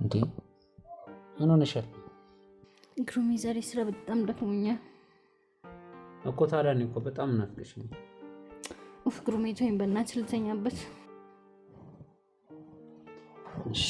እንዴ ምን ሆነሻል? ግሩሜ ዛሬ ስራ በጣም ደክሞኛል እኮ። ታዲያ እኔ እኮ በጣም ናፍቀሽኝ። ኡፍ ግሩሜ ተወኝ በእናትህ ልተኛበት። እሺ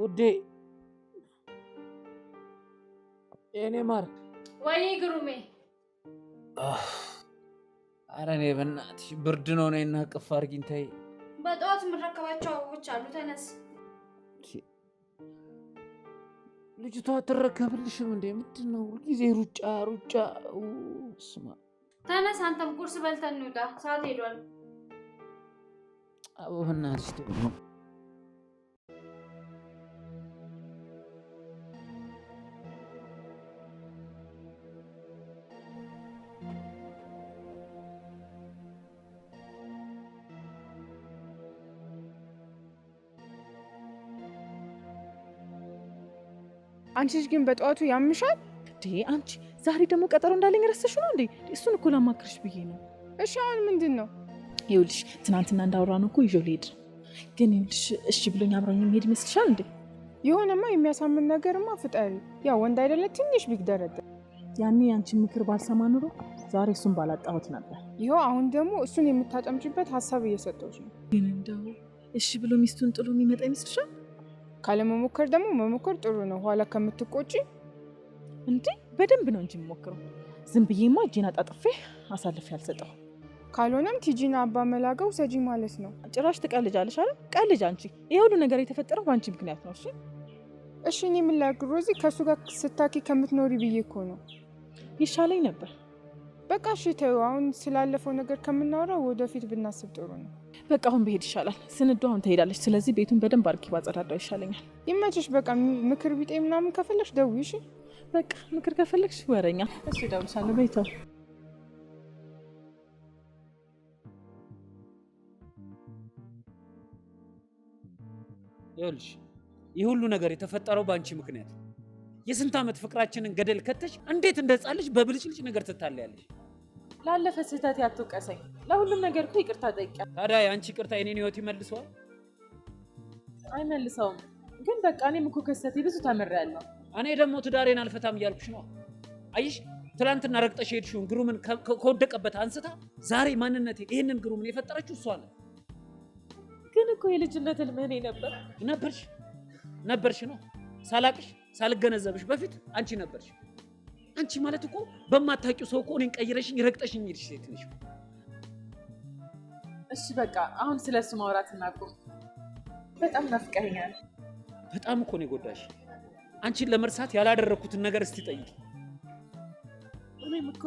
ውዴ የኔ ማር ወይ ግሩሜ። ኧረ እኔ በእናትሽ ብርድ ነው ነይና ቅፍ አድርጊኝ ተይ። በጠዋት የምረከባቸው አበቦች አሉ ተነስ። ልጅቷ አትረከብልሽም እንዴ? ምንድን ነው ሁልጊዜ ሩጫ ሩጫ? ስማ ተነስ አንተም ቁርስ በልተን እንውጣ ሰዓት ሄዷል። አቦ በእናትሽ ደግሞ አንቺ ግን በጠዋቱ ያምሻል እንዴ? አንቺ ዛሬ ደግሞ ቀጠሮ እንዳለኝ ረስተሽ ነው እንዴ? እሱን እኮ ላማክርሽ ብዬ ነው። እሺ አሁን ምንድን ነው? ይኸውልሽ ትናንትና እንዳወራን እኮ ይዤው ልሄድ ግን ይኸውልሽ እሺ ብሎኝ አብረኝ የሚሄድ ይመስልሻል እንዴ? የሆነማ የሚያሳምን ነገርማ ፍጠሪ። ያው ወንድ አይደለ ትንሽ ቢግደረደር። ያኔ ያንቺን ምክር ባልሰማ ኑሮ ዛሬ እሱን ባላጣሁት ነበር። ይኸው አሁን ደግሞ እሱን የምታጠምጭበት ሀሳብ እየሰጠሁሽ ነው። ግን እንደው እሺ ብሎ ሚስቱን ጥሎ የሚመጣ ይመስልሻል? ካለመሞከር ደግሞ መሞከር ጥሩ ነው። ኋላ ከምትቆጪ እንዴ በደንብ ነው እንጂ የምሞክረው። ዝም ብዬማ እጄን አጣጥፌ አሳልፌ አልሰጠው። ካልሆነም ቲጂና አባ መላገው ሰጂ ማለት ነው። ጭራሽ ትቀልጃለሽ አይደል? ቀልጅ አንቺ። ይሄ ሁሉ ነገር የተፈጠረው በአንቺ ምክንያት ነው። እሺ እኔ ምን ላድርግ ሮዚ? ከሱ ጋር ስታኪ ከምትኖሪ ብዬ እኮ ነው። ይሻለኝ ነበር። በቃ እሺ ተይው። አሁን ስላለፈው ነገር ከምናወራው ወደፊት ብናስብ ጥሩ ነው። በቃ አሁን ብሄድ ይሻላል። ስንዱ አሁን ትሄዳለች። ስለዚህ ቤቱን በደንብ አድርጌ ባጸዳዳው ይሻለኛል። ይመችሽ። በቃ ምክር ቢጤ ምናምን ከፈለግሽ ደውዪ። እሺ በቃ ምክር ከፈለግሽ ወረኛ። እሺ እደውልልሻለሁ። በይተው ይኸውልሽ ይህ ሁሉ ነገር የተፈጠረው በአንቺ ምክንያት። የስንት ዓመት ፍቅራችንን ገደል ከተሽ እንዴት እንደ ሕፃን ልጅ በብልጭልጭ ነገር ትታለያለሽ? ላለፈ ስህተት ያትወቀሰኝ። ለሁሉም ነገር እኮ ይቅርታ ጠይቂያለሁ። ታዲያ የአንቺ ይቅርታ የኔን ህይወት ይመልሰዋል? አይመልሰውም። ግን በቃ እኔም እኮ ከስህተቴ ብዙ ተምሬያለሁ። እኔ ደግሞ ትዳሬን አልፈታም እያልኩሽ ነው። አይሽ ትላንትና ረግጠሽ ሄድሽውን ግሩምን ከወደቀበት አንስታ ዛሬ ማንነቴ ይህንን ግሩምን የፈጠረችው እሷ ነው። ግን እኮ የልጅነት ህልሜ ነበርሽ ነው። ሳላቅሽ ሳልገነዘብሽ በፊት አንቺ ነበርሽ። አንቺ ማለት እኮ በማታውቂው ሰው እኮ እኔን ቀይረሽኝ ረግጠሽኝ ሄድሽ ሴት ነሽ። እሺ በቃ አሁን ስለሱ ማውራት እናቁም። በጣም ናፍቀኸኛል። በጣም እኮ ነው የጎዳሽ። አንቺን ለመርሳት ያላደረኩትን ነገር እስቲ ጠይቂ። እኔም እኮ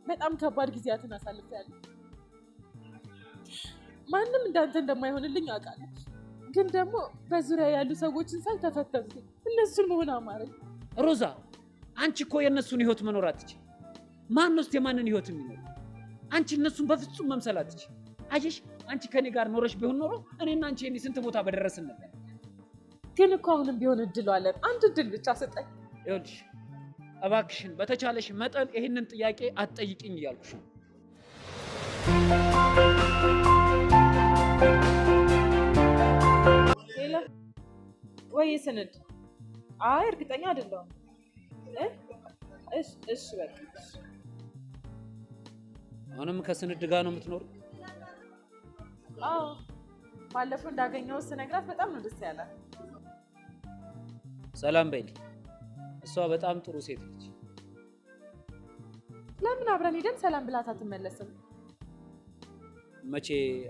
በጣም ከባድ ጊዜያትን አሳልፌያለሁ። ማንም እንዳንተ እንደማይሆንልኝ አውቃለሁ። ግን ደግሞ በዙሪያ ያሉ ሰዎችን ሳይ ተፈተንኩ። እነሱን መሆን አማረኝ። ሮዛ አንቺ እኮ የእነሱን ህይወት መኖር አትችይ። ማን ውስጥ የማንን ህይወት የሚኖር? አንቺ እነሱን በፍጹም መምሰል አትችይ። አየሽ አንቺ ከኔ ጋር ኖረሽ ቢሆን ኖሮ እኔና አንቺ ስንት ቦታ በደረስን ነበር። ግን እኮ አሁንም ቢሆን እድሉ አለን። አንድ እድል ብቻ ስጠኝ። ይኸውልሽ እባክሽን በተቻለሽ መጠን ይህንን ጥያቄ አትጠይቂኝ እያልኩሽ ነው። ሌላ ወይ ስንድ? አይ እርግጠኛ አይደለሁም። እሺ በቃ አሁንም ከስንድ ጋር ነው የምትኖር? አዎ ባለፈው እንዳገኘው ስነግራት በጣም ነው ደስ ያላት። ሰላም በይልኝ። እሷ በጣም ጥሩ ሴት ነች። ለምን አብረን ሄደን ሰላም ብላት አትመለስም? መቼ?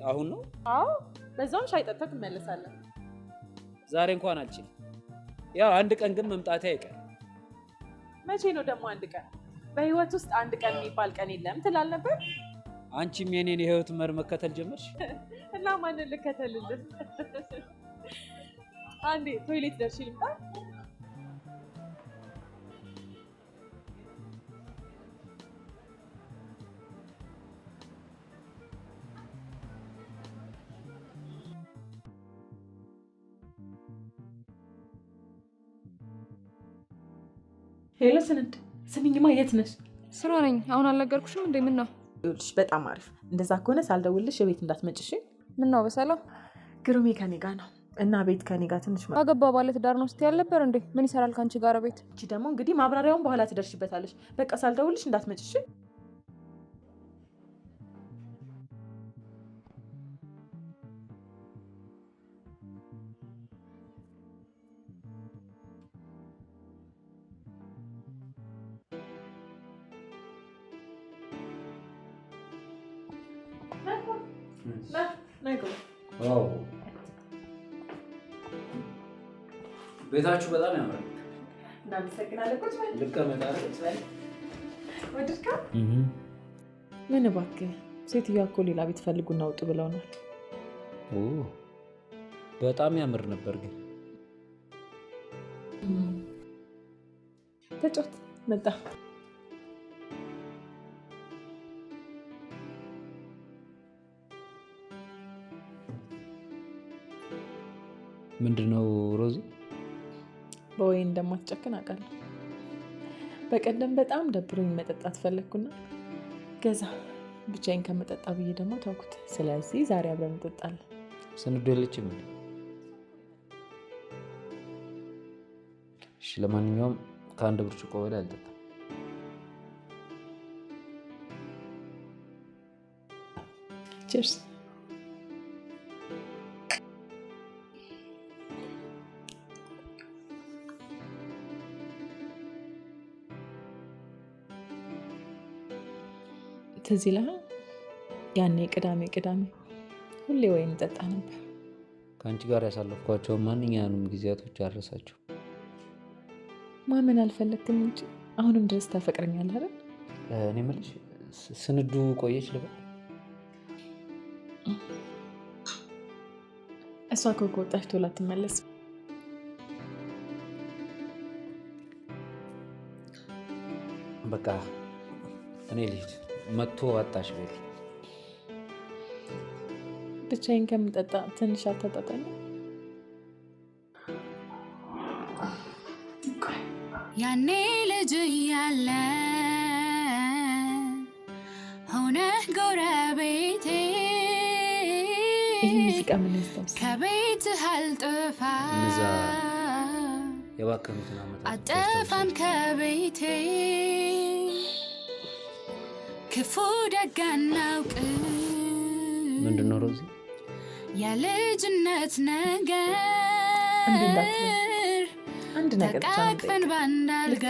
አሁን ነው? አዎ በዛውም ሻይ ጠጥተህ ትመለሳለህ። ዛሬ እንኳን አልችልም። ያው አንድ ቀን ግን መምጣቴ አይቀርም። መቼ ነው ደግሞ አንድ ቀን? በህይወት ውስጥ አንድ ቀን የሚባል ቀን የለም ትላል ነበር። አንቺም የኔን የህይወት መር መከተል ጀመርሽ እና ማንን ልከተልልህ? አንዴ ቶይሌት ደርሼ ልምጣ። ሄሎ ስንድ ስሚኝማ፣ የት ነሽ? ስራ ነኝ። አሁን አልነገርኩሽም እንዴ? ምን ነው? ይኸውልሽ በጣም አሪፍ። እንደዛ ከሆነ ሳልደውልሽ ቤት እንዳትመጭሽ። ምን ነው? በሰላም ግሩሜ ከኔ ጋር ነው እና ቤት ከኔ ጋር ትንሽ አገባ ባለ ትዳር ነው ስትይ አልነበር እንዴ? ምን ይሰራል ካንቺ ጋር ቤት? እቺ ደግሞ እንግዲህ ማብራሪያውን በኋላ ትደርሽበታለሽ። በቃ ሳልደውልሽ እንዳትመጭሽ። ቤታችሁ በጣም ያምራል። እናመሰግናለን። ቁጭ በል። ልቀመጥ አይደል? ወድድካ? ምን እባክህ፣ ሴትዮዋ እኮ ሌላ ቤት ፈልጉና ውጡ ብለውናል። በጣም ያምር ነበር ግን ተጫወት። መጣ። ምንድነው ሮዚ? በወይን እንደማትጨክን አውቃለሁ። በቀደም በጣም ደብሮኝ መጠጣት ፈለግኩና ገዛ ብቻዬን ከመጠጣ ብዬ ደግሞ ታውኩት። ስለዚህ ዛሬ አብረን እንጠጣለን። ስንዱ የለችም? እሺ፣ ለማንኛውም ከአንድ ብርጭቆ በላይ አልጠጣም። ቺርስ። ትዝ ይልሃል? ያኔ ቅዳሜ ሁሌ ወይን እንጠጣ ነበር። ከአንቺ ጋር ያሳለፍኳቸው ማንኛውንም ጊዜያቶች አልረሳቸው። ማመን አልፈለግክም እንጂ አሁንም ድረስ ታፈቅረኛለህ አይደል? እኔ የምልሽ ስንዱ ቆየች ልበል? እሷ ከወጣች ቶሎ አትመለስም። በቃ እኔ ልሂድ። መጥቶ አጣሽ ቤት ብቻዬን ከምጠጣ ትንሽ አታጣጣኝ? ያኔ ልጅ እያለ ሆነህ ጎረቤቴ ይህ ሙዚቃ ምን ያስታውሳል? ከቤትህ አልጠፋ እነዛ የባከኑትን ዓመታት አጠፋም ከቤቴ ክፉ ደግ አናውቅም። ምንድነው ሮዚ? የልጅነት ነገር አንድ ነገር ተቃቅፈን ባንድ አልጋ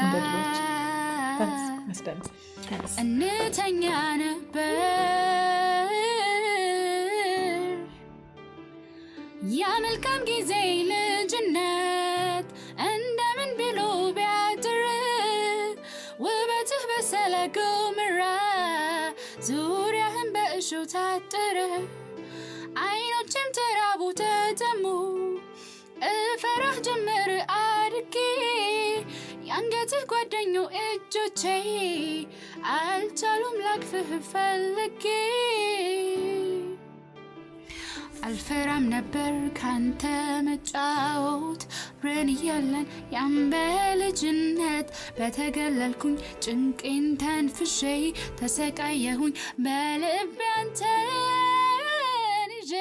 እንተኛ ነበር። ያ መልካም ጊዜ ልጅነት እንደምን ብሎ ቢያድር ውበትህ በሰለ ጎመራ ዙሪያህን በእሾህ ታጠረ። አይኖችም ተራቡ ተጠሙ እፈራህ ጀመር አድጌ የአንገትህ ጓደኞ እጆቼ አልቻሉም ላቅፍህ ፈልጌ። አልፈራም ነበር ካንተ መጫወት ብረን እያለን ያን በልጅነት በተገለልኩኝ ጭንቄን ተንፍሼ ተሰቃየሁኝ በልቤ አንተን ይዤ።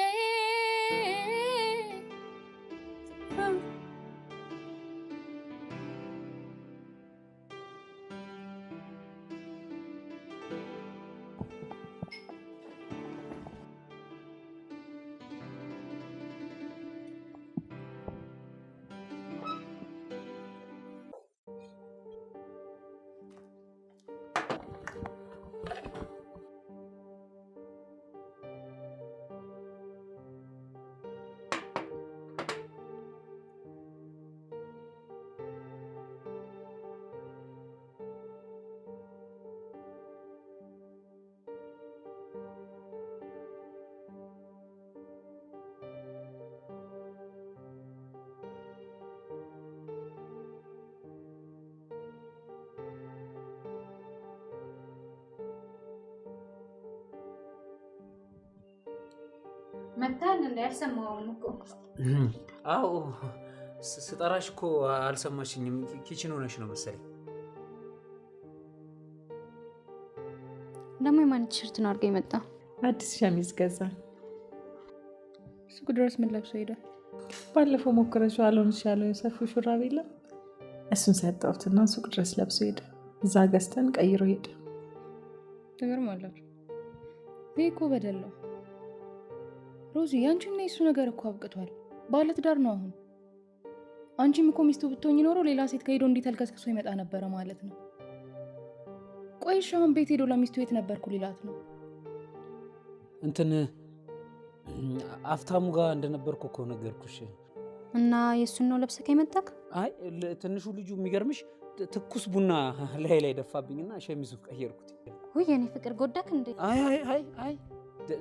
መታን እንዳልሰማውም እኮ አዎ ስጠራሽ እኮ አልሰማሽኝም። ኪችን ሆነሽ ነው መሰለኝ። ደግሞ የማን ቲሸርት ነው አድርገህ የመጣው? አዲስ ሸሚዝ ገዛ። ሱቅ ድረስ ምን ለብሶ ሄደ? ባለፈው ሞክረሽው አልሆንሽ ያለው የሰፊው ሹራብ የለም? እሱን ሰጠሁትና ሱቅ ድረስ ለብሶ ሄደ። እዛ ገዝተን ቀይሮ ሄደ። ትገርማላችሁ። ይሄ እኮ በደል ነው። ሮዚ ያንቺና የሱ ነገር እኮ አብቅቷል። ባለትዳር ነው አሁን። አንቺም እኮ ሚስቱ ብትሆኚ ኖሮ ሌላ ሴት ከሄዶ እንዴት ተልከስክሶ ይመጣ ነበረ ማለት ነው። ቆይሽ አሁን ቤት ሄዶ ለሚስቱ የት ነበርኩ ሊላት ነው? እንትን አፍታሙ ጋር እንደነበርኩ እኮ ነገርኩሽ። እና የሱን ነው ለብሰህ ከመጣክ? አይ ትንሹ ልጁ የሚገርምሽ ትኩስ ቡና ላይ ደፋብኝና ሸሚዙን ቀየርኩት። ወይ የኔ ፍቅር ጎዳክ እንዴ? አይ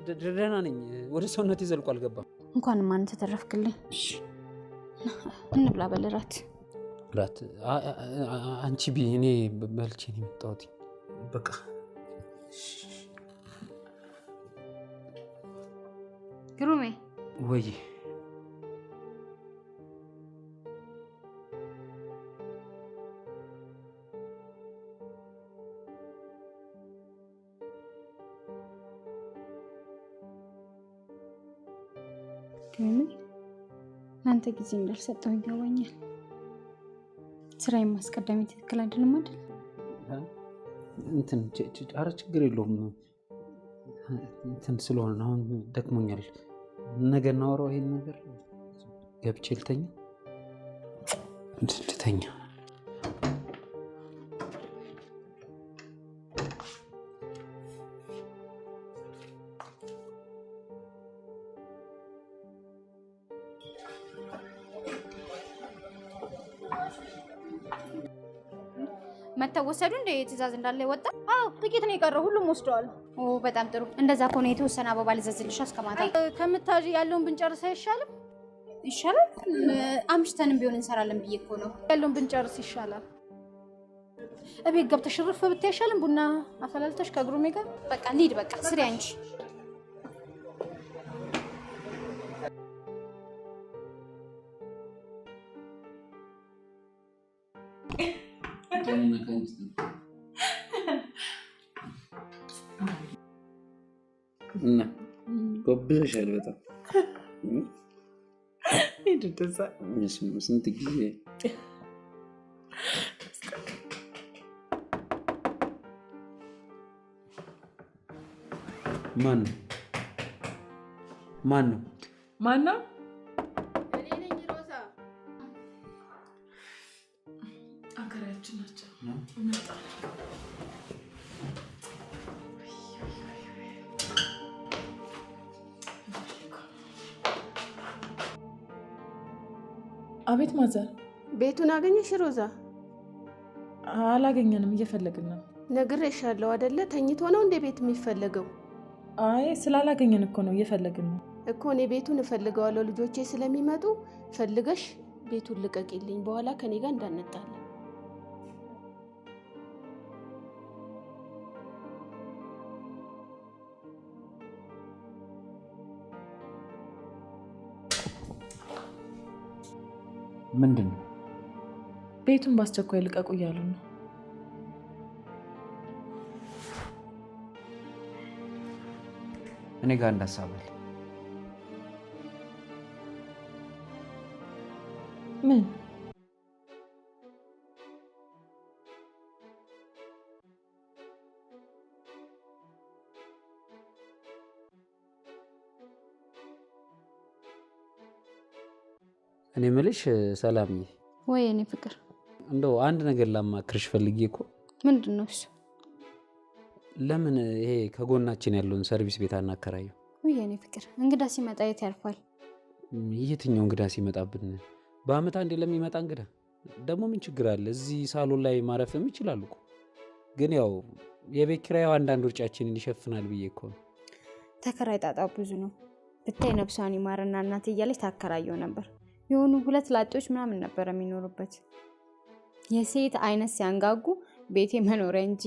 ደህና ነኝ። ወደ ሰውነት ይዘልቁ አልገባም። እንኳንም አንተ ተረፍክልኝ። እንብላ በልራት ራት አንቺ ቢ እኔ በልቼ ነው የመጣሁት። በቃ ግሩሜ ወይ ግን አንተ ጊዜ እንዳልሰጠው ይገባኛል። ስራዬን ማስቀደም ትክክል አይደለም አይደል? እንትን ኧረ ችግር የለውም። እንትን ስለሆነ አሁን ደክሞኛል። ነገ እናወራው ይሄን ነገር። ገብቼ ልተኛ እንድትተኛ መተወሰዱ እንደ ትእዛዝ እንዳለ ወጣ? አዎ ጥቂት ነው የቀረው፣ ሁሉም ወስደዋል። ኦ በጣም ጥሩ። እንደዛ ከሆነ የተወሰነ አበባ ልዘዝልሽ እስከማታ። ከምታጂ ያለውን ብንጨርስ አይሻልም? ይሻላል። አምሽተንም ቢሆን እንሰራለን ብዬ እኮ ነው። ያለውን ብንጨርስ ይሻላል። እቤት ገብተሽ ርፍ ብታይ አይሻልም? ቡና አፈላልተሽ ከግሩሜ ጋር። በቃ እንሂድ። በቃ ስሪ አንቺ። እና ጎብዘሻል በጣም ስንት ጊዜ ማን ነው? እኔ ነኝ ሮዛ። አገራችን ናቸው። አቤት ማዘር። ቤቱን አገኘሽ ሮዛ? አላገኘንም፣ እየፈለግን ነው። ነግሬሻለሁ አይደለ? ተኝቶ ነው እንደ ቤት የሚፈለገው? አይ ስላላገኘን እኮ ነው፣ እየፈለግን ነው እኮ። እኔ ቤቱን እፈልገዋለሁ፣ ልጆቼ ስለሚመጡ ፈልገሽ ቤቱን ልቀቂልኝ፣ በኋላ ከኔ ጋር እንዳንጣለን። ምንድን ነው? ቤቱን በአስቸኳይ ልቀቁ እያሉ ነው። እኔ ጋር እንዳሳባል። ምን? እኔ የምልሽ ሰላምዬ። ወይ እኔ ፍቅር፣ እንደው አንድ ነገር ላማክርሽ ፈልጌ እኮ። ምንድን ነው እሱ? ለምን ይሄ ከጎናችን ያለውን ሰርቪስ ቤት አናከራየው? ወይ እኔ ፍቅር፣ እንግዳ ሲመጣ የት ያርፋል? የትኛው እንግዳ ሲመጣብን? በአመት አንዴ ለሚመጣ እንግዳ ደግሞ ምን ችግር አለ? እዚህ ሳሎን ላይ ማረፍም ይችላሉ እኮ። ግን ያው የቤት ኪራዩ አንዳንድ ወጪያችንን ይሸፍናል ብዬ እኮ ነው። ተከራይ ጣጣው ብዙ ነው ብታይ። ነብሷን ይማርና እናት እያለች ታከራየው ነበር። የሆኑ 2 ላጤዎች ምናምን ነበር የሚኖሩበት። የሴት አይነት ሲያንጋጉ ቤቴ መኖሪያ እንጂ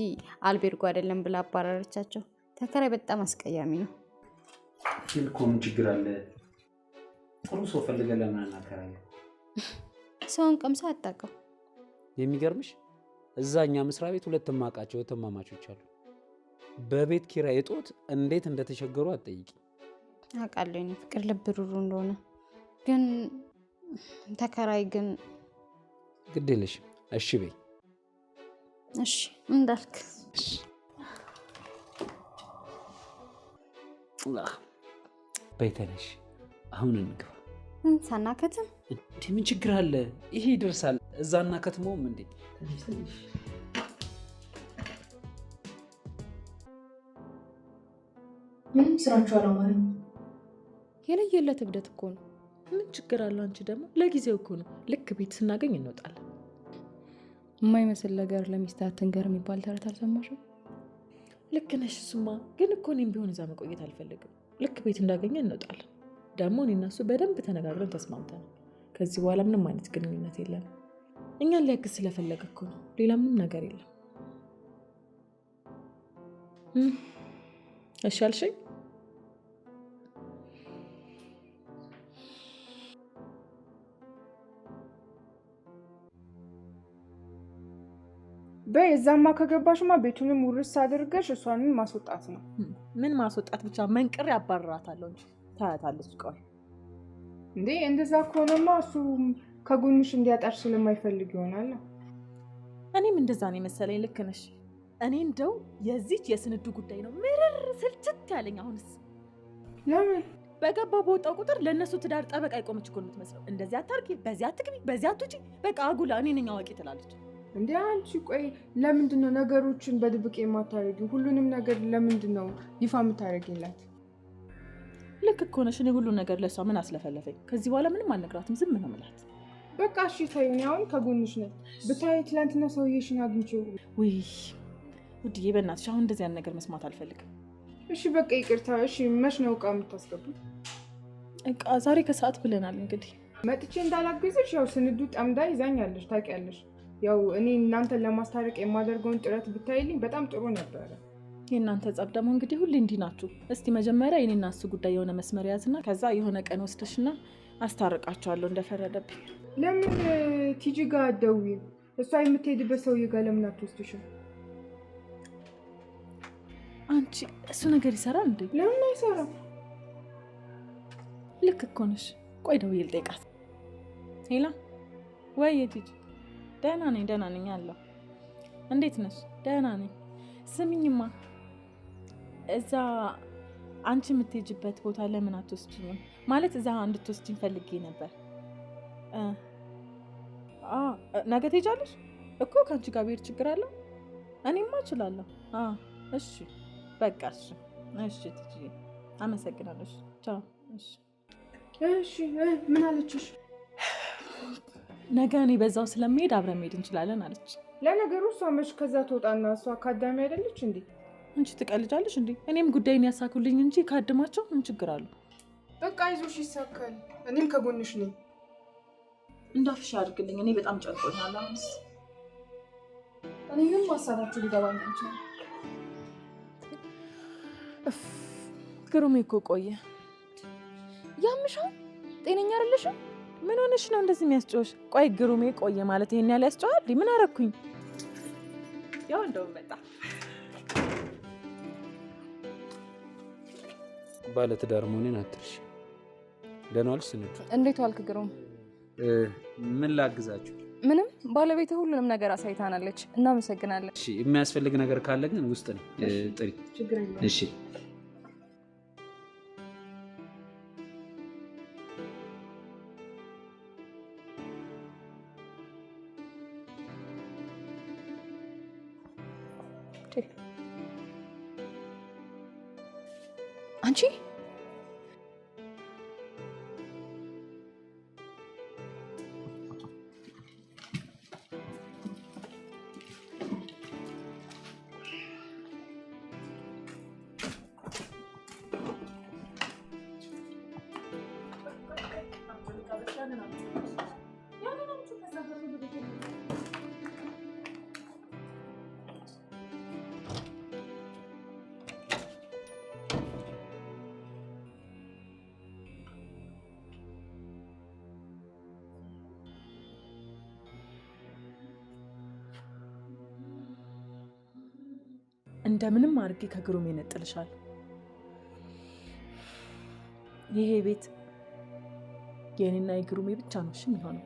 አልቤርጎ አይደለም ብላ አባረረቻቸው። ተከራይ በጣም አስቀያሚ ነው። እኮ ምን ችግር አለ? ጥሩ ሰው ፈልገህ ለምን አናከራየው? ሰውን ቀምሳ አጣቀው። የሚገርምሽ እዛኛ መስሪያ ቤት ሁለት ማቃቸው ተማማቾች አሉ። በቤት ኪራይ እጦት እንዴት እንደተቸገሩ አትጠይቂ። አውቃለሁ እኔ ፍቅር ልብ ሩሩ እንደሆነ፣ ግን ተከራይ ግን ግድ የለሽም። እሺ በይ። እሺ እንዳልክ። በይ ተነሽ፣ አሁን እንግባ። ሳናከትም እንዴ ምን ችግር አለ? ይሄ ይደርሳል። እዛና ከትሞም እንዴ ምንም ስራችሁ አላማረኝ። የለየለት እብደት እኮ ነው። ምን ችግር አለው? አንቺ ደግሞ ለጊዜው እኮ ነው። ልክ ቤት ስናገኝ እንወጣለን። የማይመስል ነገር ለሚስት አትንገር የሚባል ተረት አልሰማሽም? ልክ ነሽ። እሱማ ግን እኮ እኔም ቢሆን እዛ መቆየት አልፈልግም። ልክ ቤት እንዳገኘ እንወጣለን። ደግሞ እኔ እና እሱ በደንብ ተነጋግረን ተስማምተን ከዚህ በኋላ ምንም አይነት ግንኙነት የለም። እኛን ሊያግዝ ስለፈለገ እኮ ነው። ሌላ ምንም ነገር የለም። እሺ አልሽኝ? በይ እዛማ ከገባሽማ ቤቱንም ውርስ አድርገሽ እሷንም ማስወጣት ነው። ምን ማስወጣት ብቻ መንቅር ያባርራታለሁ እንጂ ታያታለች። ቆይ እንዴ እንደዛ ከሆነማ እሱ ከጎንሽ እንዲያጣሽ ስለማይፈልግ ይሆናል። እኔም እንደዛ ነው የመሰለኝ። ልክ ነሽ። እኔ እንደው የዚች የስንዱ ጉዳይ ነው ምርር ስልችት ያለኝ። አሁንስ ለምን በገባ በወጣው ቁጥር ለእነሱ ትዳር ጠበቃ የቆመች እኮ ነው የምትመስለው። እንደዚህ አታርጊ፣ በዚህ አትግቢ፣ በዚህ አትውጪ፣ በቃ አጉላ እኔ ነኝ አዋቂ ትላለች። እንዴ አንቺ ቆይ ለምንድን ነው ነገሮችን በድብቅ የማታረጊው? ሁሉንም ነገር ለምንድን ነው ይፋ የምታረጊላት? ልክ እኮ ነሽ። እኔ ሁሉ ነገር ለሷ ምን አስለፈለፈኝ? ከዚህ በኋላ ምንም አልነግራትም፣ ዝም ነው የምላት። በቃ እሺ ተይው፣ እኔ አሁን ከጎንሽ ነኝ። ብታይ ትላንትና ሰውዬሽን አግኝቼው። ውይ ውድዬ በእናትሽ አሁን እንደዚህ ያን ነገር መስማት አልፈልግም። እሺ በቃ ይቅርታ። እሺ መች ነው እቃ የምታስገቡት? እቃ ዛሬ ከሰዓት ብለናል። እንግዲህ መጥቼ እንዳላግዝሽ ያው ስንዱ ጠምዳ ይዛኛለሽ ታውቂያለሽ። ያው እኔ እናንተን ለማስታረቅ የማደርገውን ጥረት ብታይልኝ በጣም ጥሩ ነበረ። የእናንተ ጸብ ደግሞ እንግዲህ ሁሌ እንዲህ ናችሁ። እስቲ መጀመሪያ የኔና እሱ ጉዳይ የሆነ መስመር ያዝና ከዛ የሆነ ቀን ወስደሽና አስታርቃቸዋለሁ እንደፈረደብኝ። ለምን ቲጂ ጋር አትደውይም? እሷ የምትሄድበት ሰውዬ ጋር ለምን አትወስድሽም? አንቺ እሱ ነገር ይሰራል እንዴ? ለምን አይሰራም? ልክ እኮ ነሽ። ቆይ ደውዬ ልጠይቃት። ሄላ ወይ ቲጂ። ደህና ነኝ አለሁ። እንዴት ነሽ? ደህና ነኝ። ስሚኝማ እዛ አንቺ የምትሄጂበት ቦታ ለምን አትወስጂኝም? ማለት እዛ እንድትወስጂኝ ፈልጌ ነበር። ነገ ትሄጃለሽ እኮ። ከአንቺ ጋር ብሄድ ችግር አለው? እኔማ እችላለሁ። እሺ በቃ እሺ ትጂ፣ አመሰግናለሁ። ቻው። እሺ ምን አለችሽ? ነገ እኔ በዛው ስለሚሄድ አብረን መሄድ እንችላለን አለች። ለነገሩ እሷ መች ከዛ ትወጣና እሷ ካዳሚ አይደለች እንዴ? አንቺ ትቀልጃለሽ እንዴ? እኔም ጉዳይን ያሳኩልኝ እንጂ ካድማቸው ምን ችግር አለው? በቃ ይዞሽ ይሳካል። እኔም ከጎንሽ ነኝ። እንዳፍሽ አድርግልኝ። እኔ በጣም ጨንቆኛል። አሁንስ እኔ ግን ማሳባችሁ ሊገባኝ አልቻለም። ግሩሜ እኮ ቆየ። ያምሻል? ጤነኛ አይደለሽም? ምን ሆነሽ ነው እንደዚህ የሚያስጨውሽ? ቆይ ግሩሜ ቆየ ማለት ይሄን ያህል ያስጨዋል? ምን አረኩኝ? ያው እንደውም መጣ። ባለ ትዳር መሆኔን አትርሺ። ደህና ዋልሽ ስንዱ? እንዴት ዋልክ ግሩም? ምን ላግዛችሁ? ምንም፣ ባለቤት ሁሉንም ነገር አሳይታናለች። እናመሰግናለን። እሺ የሚያስፈልግ ነገር ካለ ግን ውስጥ ነው ጥሪ። ችግር የለም። እሺ አንቺ እንደምንም አድርጌ ከግሩሜ ነጥልሻለሁ። ይሄ ቤት የኔና የግሩሜ ብቻ ነው እሺ የሚሆነው።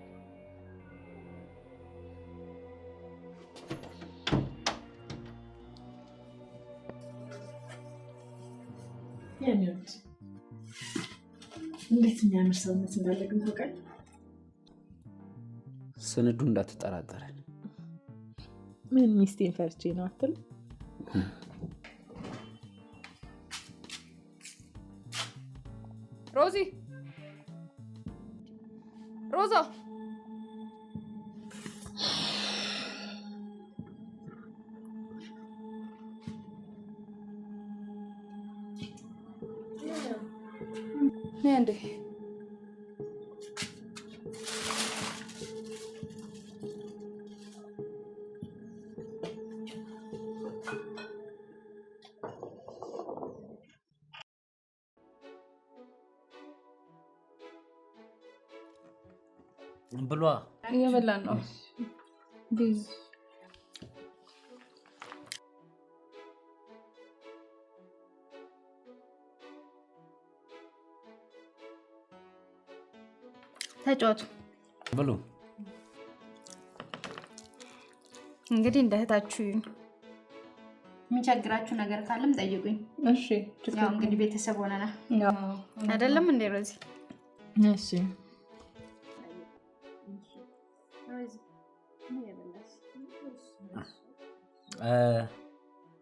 ያኔውት እንዴት የሚያምር ሰውነት እንዳለግን ታውቃለህ? ስንዱ እንዳትጠራጠረን። ምን ሚስቴን ፈርቼ ነው አትል? ሮዚ ሮዛ እንዴ ብሏ እየበላን ነው። ተጫወቱ ብሉ። እንግዲህ እንደ እህታችሁ የሚቸግራችሁ ነገር ካለም ጠይቁኝ። እሺ ያው እንግዲህ ቤተሰብ ሆነናል አይደለም እንዴ ሮዚ? እሺ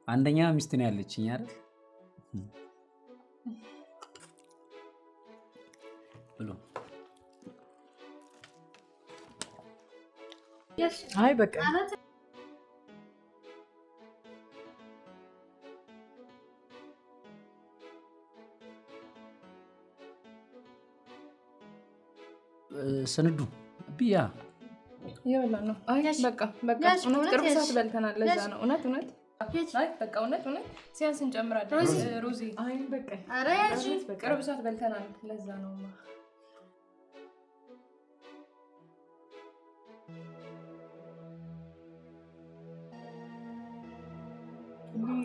አንደኛ ሚስት ነው ያለችኝ አይደል? ብሉ። አይ በቃ ስንዱ ቢያ እየበላን ነው። አይ በቃ እውነት ቅርብ ሰዓት በልተናል። ለዛ ነው እውነት አይ በቃ እውነት ሲያንስ እንጨምራለን። ሮዚ አይ በቃ ኧረ ያጂ ቅርብ ሰዓት በልተናል። ለዛ ነው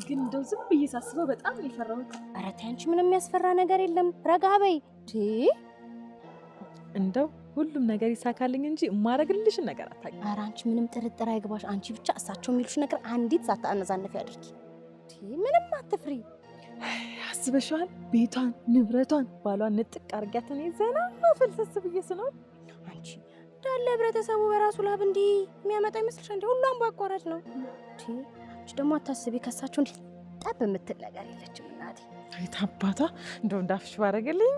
ግን እንደው ዝም ብዬ ሳስበው በጣም የፈራሁት። ኧረ ተይ አንቺ ምንም የሚያስፈራ ነገር የለም። ረጋ በይ። እንደው ሁሉም ነገር ይሳካልኝ እንጂ የማደርግልሽን ነገር አታውቂም። ኧረ አንቺ ምንም ጥርጥር አይግባሽ። አንቺ ብቻ እሳቸው የሚሉሽ ነገር አንዲት ሳታነዛነፊ አድርጊ። ምንም አትፍሪ። አስበሽዋል? ቤቷን፣ ንብረቷን፣ ባሏን ንጥቅ አድርጊያት እኔ ዘና ፈልሰስ ብዬ ስኖር አንቺ እንዳለ ህብረተሰቡ በራሱ ላብ እንዲህ የሚያመጣ ይመስልሽ? እንዲ ሁሉም በአቋራጭ ነው። አንቺ ደግሞ አታስቢ። ከሳቸው እንዲህ ጠብ የምትል ነገር የለችም እናቴ። አይታ አባቷ እንደው እንዳፍሽ ባረገልኝ።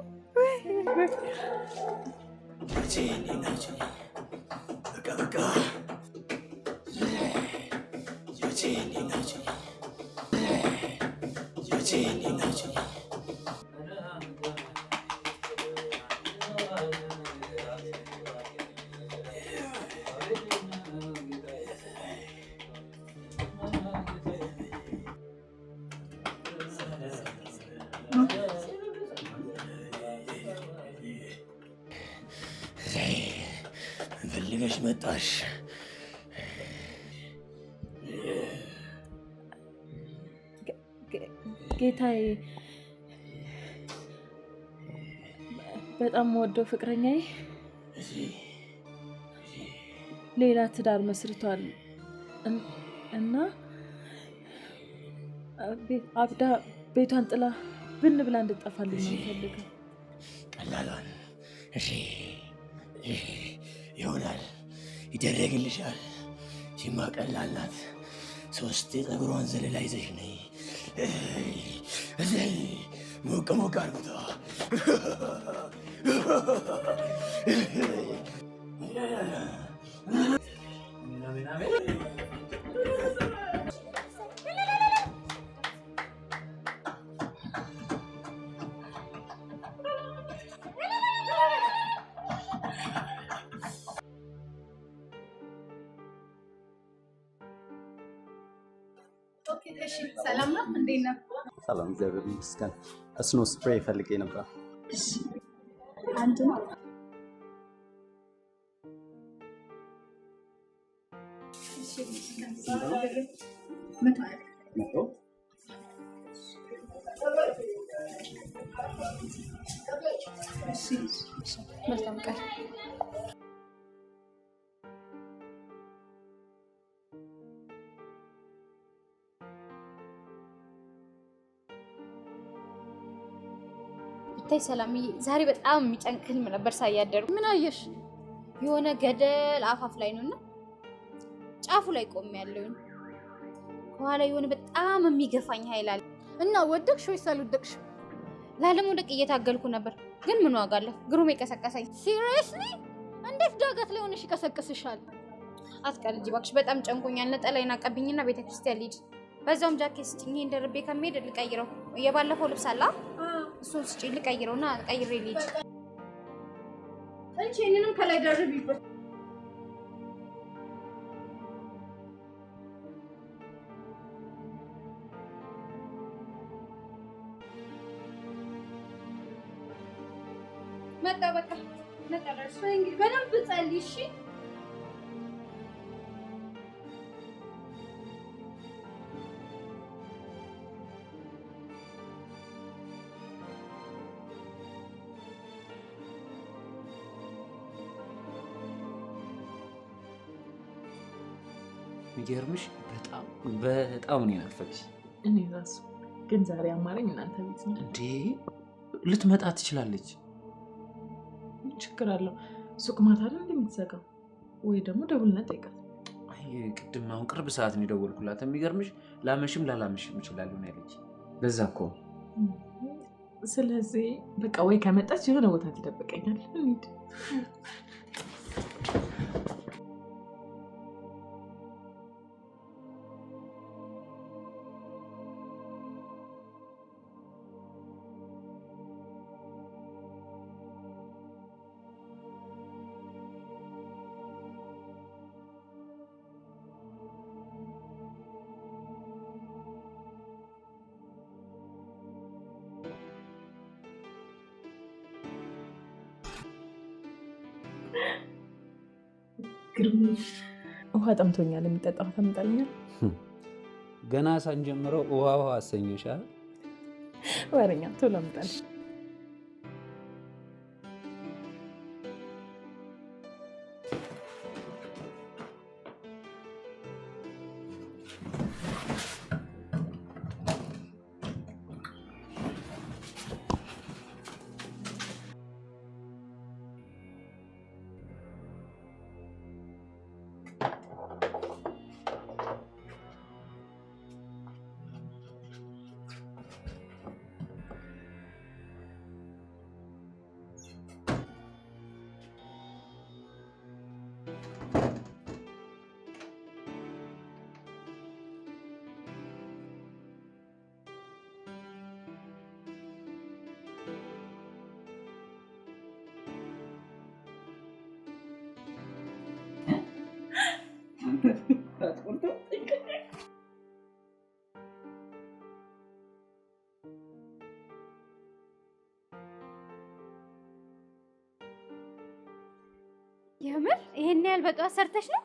ፈልገሽ መጣሽ? ጌታዬ፣ በጣም ወደው ፍቅረኛዬ ሌላ ትዳር መስርቷል እና አብዳ ቤቷን ጥላ ብን ብላ እንድጠፋልኝ ነው የምፈልገው። ቀላሏን እሺ ይሆናል፣ ይደረግልሻል። ሲማ ቀላል ናት። 3 የፀጉሯን ዘለላ ይዘሽ ነይ። እዚህ ሞቅ ሞቅ አድርጉታ። ሰላም ነው? እንዴት ነህ? ሰላም፣ እግዚአብሔር ይመስገን። ስኖ ስፕሬይ ፈልጌ ነበር። አንተ ነው? መልካም ቀን። ብታይ ሰላምዬ፣ ዛሬ በጣም የሚጨንቅ ህልም ነበር ሳያደሩ። ምን አየሽ? የሆነ ገደል አፋፍ ላይ ነውና ጫፉ ላይ ቆሜ ያለውኝ ከኋላ የሆነ በጣም የሚገፋኝ ኃይል አለ። እና ወደቅሽ ወይስ አልወደቅሽ? ላለመውደቅ እየታገልኩ ነበር፣ ግን ምን ዋጋ አለው? ግሩም የቀሰቀሰኝ። ሲሪየስሊ? እንዴት ዳገት ላይ ሆነሽ ይቀሰቅስሻል? አትቀልጂ እባክሽ፣ በጣም ጨንቆኛል። ነጠላዬን አቀብኝና ቤተክርስቲያን ልሂድ። በዛውም ጃኬት ስጭኝ፣ ይሄን ደርቤ ከመሄድ ልቀይረው። የባለፈው ልብስ አለ እሱን ስጭኝ ልቀይረውና ቀይሬ ልሂድ። እንቺ እኔንም ከላይ ደርቢበት። መጣ በቃ መጣ። ደርሶ እንግዲህ በደንብ ጸልይ እሺ። የሚገርምሽ በጣም ነው የናፈቅሽ። እኔ ራሱ ግን ዛሬ አማረኝ እናንተ ቤት ነው እንዴ? ልትመጣ ትችላለች። ችግር አለው? ሱቅ ማታ አይደል እንደምትዘጋው? ወይ ደግሞ ደውልና ጠይቃት። አይ ቅድም አሁን ቅርብ ሰዓት ነው የደወልኩላት። የሚገርምሽ ላመሽም ላላመሽም እችላለሁ ነው ያለች። ለዛ እኮ ስለዚህ በቃ ወይ ከመጣች የሆነ ቦታ ትደብቀኛል። እንሂድ። ውሃ ጠምቶኛል። የሚጠጣ ውሃ ታመጣልኛል? ገና ሳንጀምረው ውሃ አሰኘሻል። ወረኛ ቶሎ አምጣልኝ። የምር ይሄን ያህል በጠዋት ሰርተሽ ነው?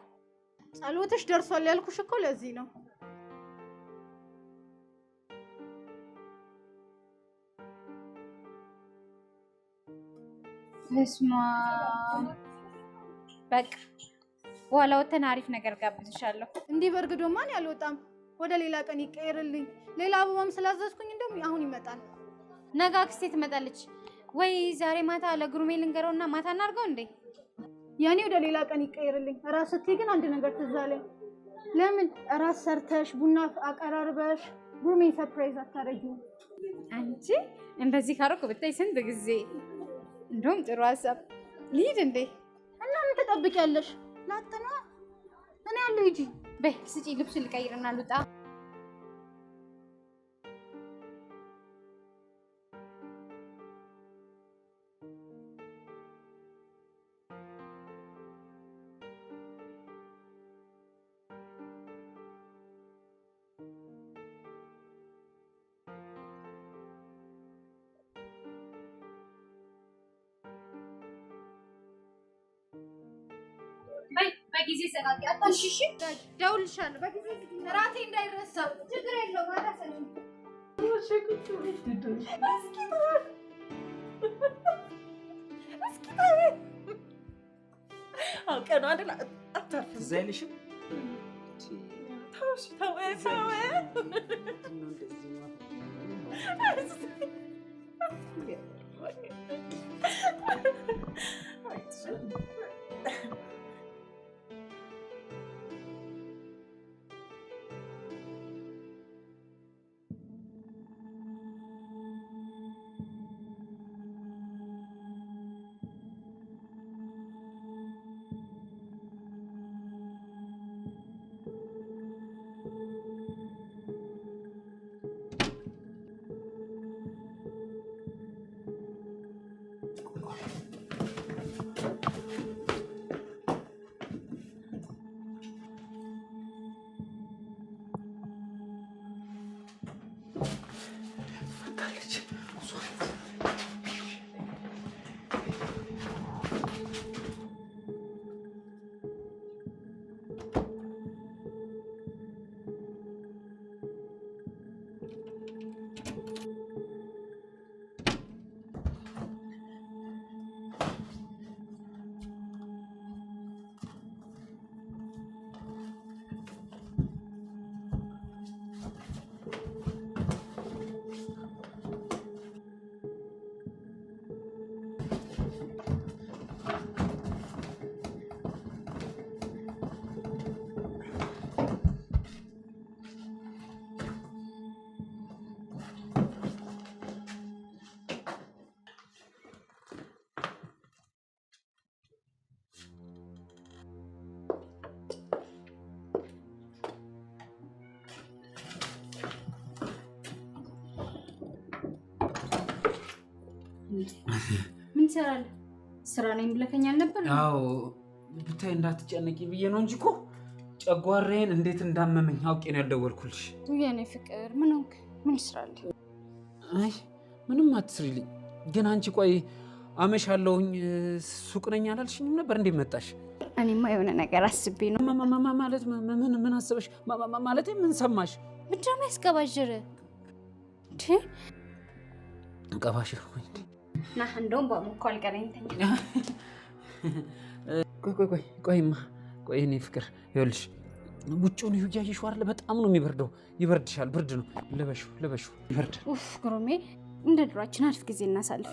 ጸሎትሽ ደርሷል ያልኩሽ እኮ ለዚህ ነው። እስማ በቃ በኋላ ወተን አሪፍ ነገር ጋብዝሻለሁ። እንዲህ በርግዶ ማን ያልወጣም። ወደ ሌላ ቀን ይቀየርልኝ። ሌላ አበባም ስላዘዝኩኝ እንደውም አሁን ይመጣል። ነገ አክስቴ ትመጣለች ወይ? ዛሬ ማታ ለግሩሜ ልንገረውና ማታ እናድርገው እንዴ? ያኔ ወደ ሌላ ቀን ይቀየርልኝ። ራስ ስትይ ግን አንድ ነገር ትዝ አለኝ። ለምን ራስ ሰርተሽ ቡና አቀራርበሽ ግሩሜን ሰርፕራይዝ አታረጊው? አንቺ እንደዚህ ካረኩ ብታይ ስንት ጊዜ። እንደውም ጥሩ ሀሳብ። ልሂድ እንዴ? እና ምን ትጠብቂያለሽ? ላጥና እኔ ያለው ሂጂ። በይ ስጪ፣ ልብስ ልቀይርና ልውጣ። በጊዜ ሰቃቂ አጣሽሽ። ደውልሻለሁ። በጊዜ ራቴ እንዳይረሳ። ችግር የለውም አላሰኝም። እስኪ ተይ አውቀን አይደል አታርፍ ዘይልሽም ታውሽ ታው ምን ትሰራለህ? ስራ ነኝ ብለከኝ አልነበር? አዎ ብታይ እንዳትጨነቂ ብዬ ነው እንጂ እኮ ጨጓራዬን እንዴት እንዳመመኝ አውቄ ነው ያልደወልኩልሽ። የኔ ፍቅር ምን ሆንክ? ምን ትሰራለህ? አይ ምንም አትስሪልኝ። ግን አንቺ ቆይ አመሻለሁኝ ሱቅ ነኝ አላልሽኝም ነበር? እንዴት መጣሽ? እኔማ የሆነ ነገር አስቤ ነው። ማለት ምን አሰበሽ? ማለት ምን ሰማሽ? ምንድን ነው ያስቀባዥር? ቀባሽር ወይ ና እንደውም በሞኮ አልቀረኝ ተኛ። ቆይማ እኔ ፍቅር ይኸውልሽ ውጭውን እያየሽው አይደል? በጣም ነው የሚበርደው። ይበርድሻል። ብርድ ነው። ልበሹ ይበርዳል። ኡፍ ግሩሜ፣ እንደ ድሯችን አሪፍ ጊዜ እናሳልፍ።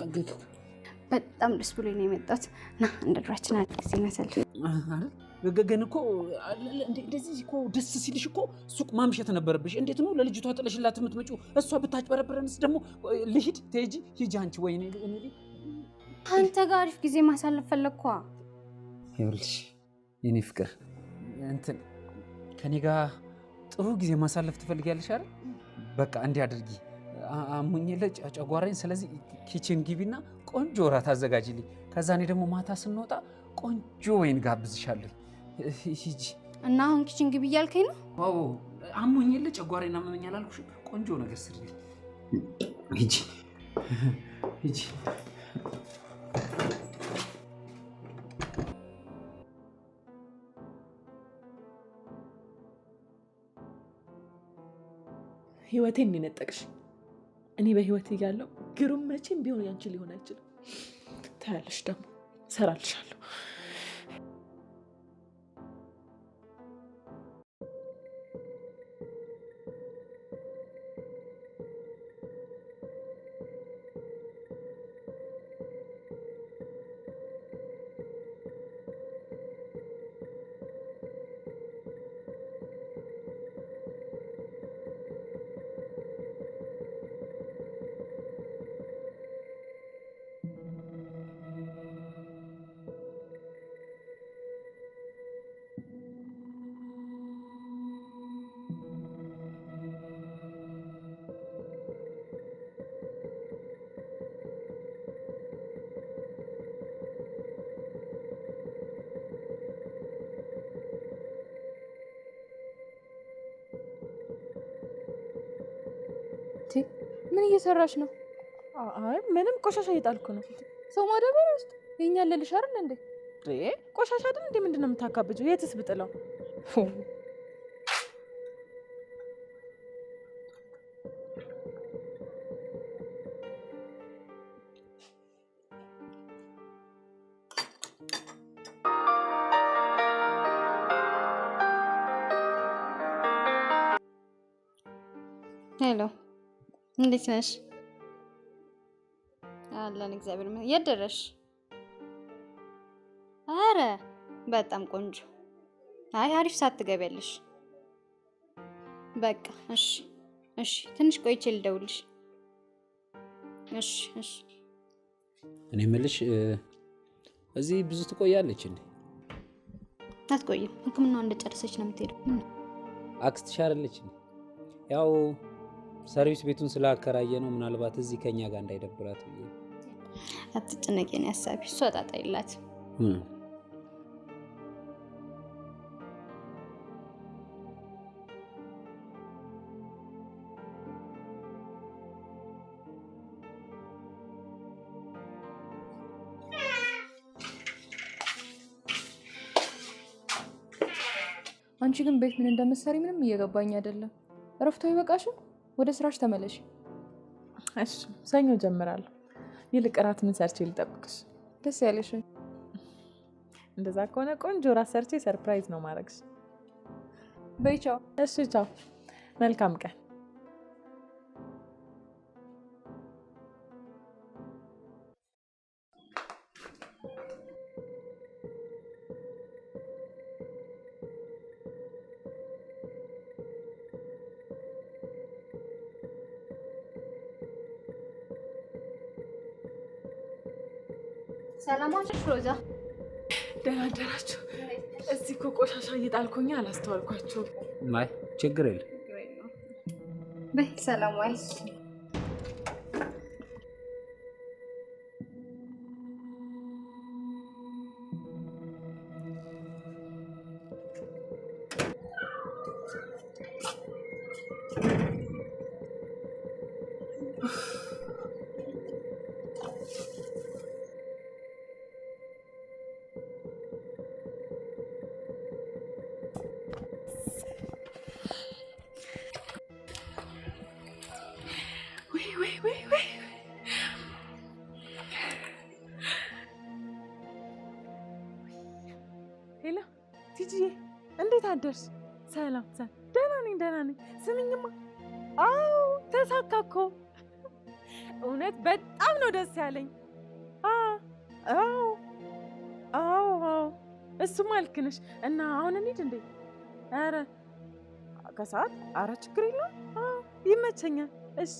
በጣም ደስ ብሎኝ ነው የመጣሁት። ና እንደ ድሯችን አሪፍ ጊዜ እናሳልፍ አይደል? ግን እኮ እንደዚህ እኮ ደስ ሲልሽ እኮ ሱቅ ማምሸት ነበረብሽ። እንዴት ነው ለልጅቷ ጥለሽላት የምትመጪው? እሷ ብታጭበረብረንስ ደግሞ ልሂድ ትሄጂ ሂጂ አንቺ። ወይኔ አንተ ጋር አሪፍ ጊዜ ማሳለፍ ፈለግኳ። ይኸውልሽ የኔ ፍቅር እንትን ከኔ ጋር ጥሩ ጊዜ ማሳለፍ ትፈልጊያለሽ አይደል? በቃ እንዲህ አድርጊ። አሙኝለ ጨጓራኝ። ስለዚህ ኪችን ግቢና ቆንጆ እራት አዘጋጅልኝ። ከዛ እኔ ደግሞ ማታ ስንወጣ ቆንጆ ወይን ጋብዝሻለሁ። ሂጂ እና አሁን ኪችን ግቢ እያልከኝ ነው? አዎ አሙኝለ ጨጓራዬን አመመኛል አልኩሽ። ቆንጆ ነገር ስሪልኝ። ሂጂ ህይወቴን የነጠቅሽ። እኔ በህይወት እያለሁ ግሩም መቼም ቢሆን ያንቺ ሊሆን አይችልም። ታያለሽ ደግሞ እሰራልሻለሁ። ምን እየሰራሽ ነው? አይ ምንም ቆሻሻ እየጣልኩ ነው። ሰው ማዳበሪያ ውስጥ የኛ ለልሽ አይደል እንዴ? ቆሻሻ አይደል እንዴ? ምንድነው የምታካብጂው? የትስ ብጥለው? ሄሎ፣ እንዴት ነሽ? አለን እግዚአብሔር ይመስገን። የት ደረሽ? አረ በጣም ቆንጆ። አይ አሪፍ ሰዓት ትገቢያለሽ። በቃ እሺ፣ እሺ። ትንሽ ቆይቼ ልደውልሽ። እሺ፣ እሺ። እኔ የምልሽ እዚህ ብዙ ትቆያለች እንዴ? አትቆይም። ሕክምናው እንደጨረሰች ነው የምትሄደው። ምን አክስትሽ አይደለች እንዴ? ያው ሰርቪስ ቤቱን ስላከራየ ነው። ምናልባት እዚህ ከኛ ጋር እንዳይደብራት ብዬ። አትጨነቂ፣ ነው ሀሳቢ። እሷ ጣጣ የላትም። አንቺ ግን ቤት ምን እንደምትሰሪ ምንም እየገባኝ አይደለም። እረፍቱ አይበቃሽም? ወደ ስራሽ ተመለሽ። እሺ ሰኞ ጀምራለሁ። ይልቅ እራት ምን ሰርቼ ልጠብቅሽ? ደስ ያለሽ። እንደዛ ከሆነ ቆንጆ እራት ሰርቼ ሰርፕራይዝ ነው ማድረግሽ። በይ ቻው። እሺ ቻው፣ መልካም ቀን። ሰላም ዋልሽ ሮዛ። ደህና አደራችሁ። እዚህ እኮ ቆሻሻ እየጣልኩኝ አላስተዋልኳቸው። አይ ችግር የለም። በይ ሰላም ዋይ። ሄሎ ቲጂዬ፣ እንዴት አደርሽ? ሰላም ሰላም። ደህና ነኝ ደህና ነኝ። ስሚኝማ፣ አዎ ተሳካ እኮ እውነት በጣም ነው ደስ ያለኝ። አዎ አዎ አዎ፣ እሱማ ልክ ነሽ። እና አሁን እንሂድ እንዴ? ኧረ ከሰዓት? ኧረ ችግር የለውም። ይመቸኛል። እሺ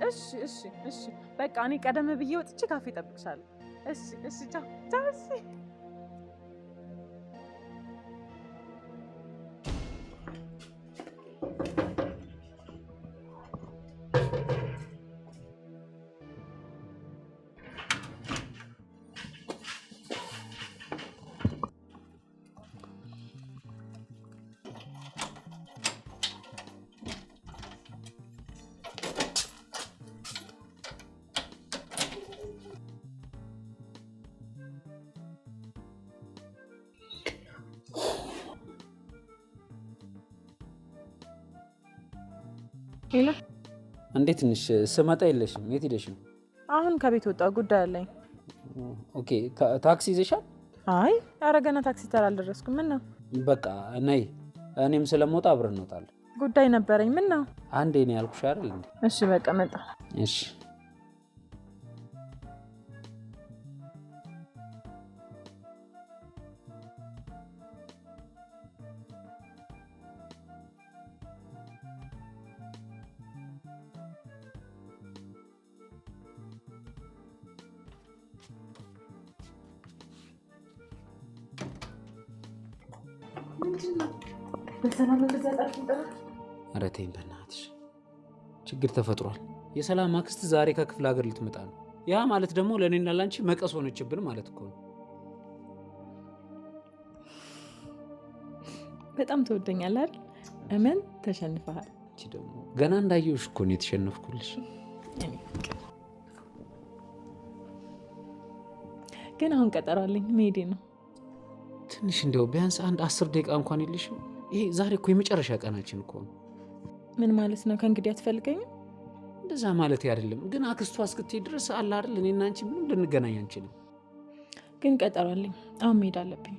እሺ እሺ እሺ፣ በቃ እኔ ቀደም ብዬ ወጥቼ ካፌ እጠብቅሻለሁ። እሺ እሺ፣ ቻው ቻው። እሺ ሄሎ፣ እንዴት ነሽ? ስመጣ የለሽም። የት ሄደሽ ነው? አሁን ከቤት ወጣሁ፣ ጉዳይ አለኝ። ኦኬ፣ ታክሲ ይዘሻል? አይ ኧረ ገና ታክሲ ተራ አልደረስኩም። ምን ነው? በቃ ነይ፣ እኔም ስለምወጣ አብረን እንወጣለን። ጉዳይ ነበረኝ። ምን ነው? አንዴ ነው ያልኩሽ አይደል እንዴ? እሺ በቃ መጣ። እሺ በሰላም እንደዛ ጣልኩ። ኧረ ተይኝ በእናትሽ፣ ችግር ተፈጥሯል። የሰላም አክስት ዛሬ ከክፍለ ሀገር ልትመጣ ነው። ያ ማለት ደግሞ ለእኔና ላንቺ መቀስ ሆነችብን ማለት እኮ ነው። በጣም ትወደኛለህ አይደል? እመን ተሸንፈሃል። አንቺ ደግሞ ገና እንዳየሁሽ እኮ ነው የተሸነፍኩልሽ። ግን አሁን ቀጠሮ አለኝ፣ መሄዴ ነው። ትንሽ እንዲያው ቢያንስ አንድ 10 ደቂቃ እንኳን የለሽም? ይሄ ዛሬ እኮ የመጨረሻ ቀናችን እኮ ነው። ምን ማለት ነው? ከእንግዲህ አትፈልገኝም? እንደዛ ማለት አይደለም፣ ግን አክስቷ እስክትሄድ ድረስ አለ አይደል እኔና አንቺ ምንም ልንገናኝ አንችልም። ግን ቀጠሮ አለኝ፣ አሁን መሄድ አለብኝ።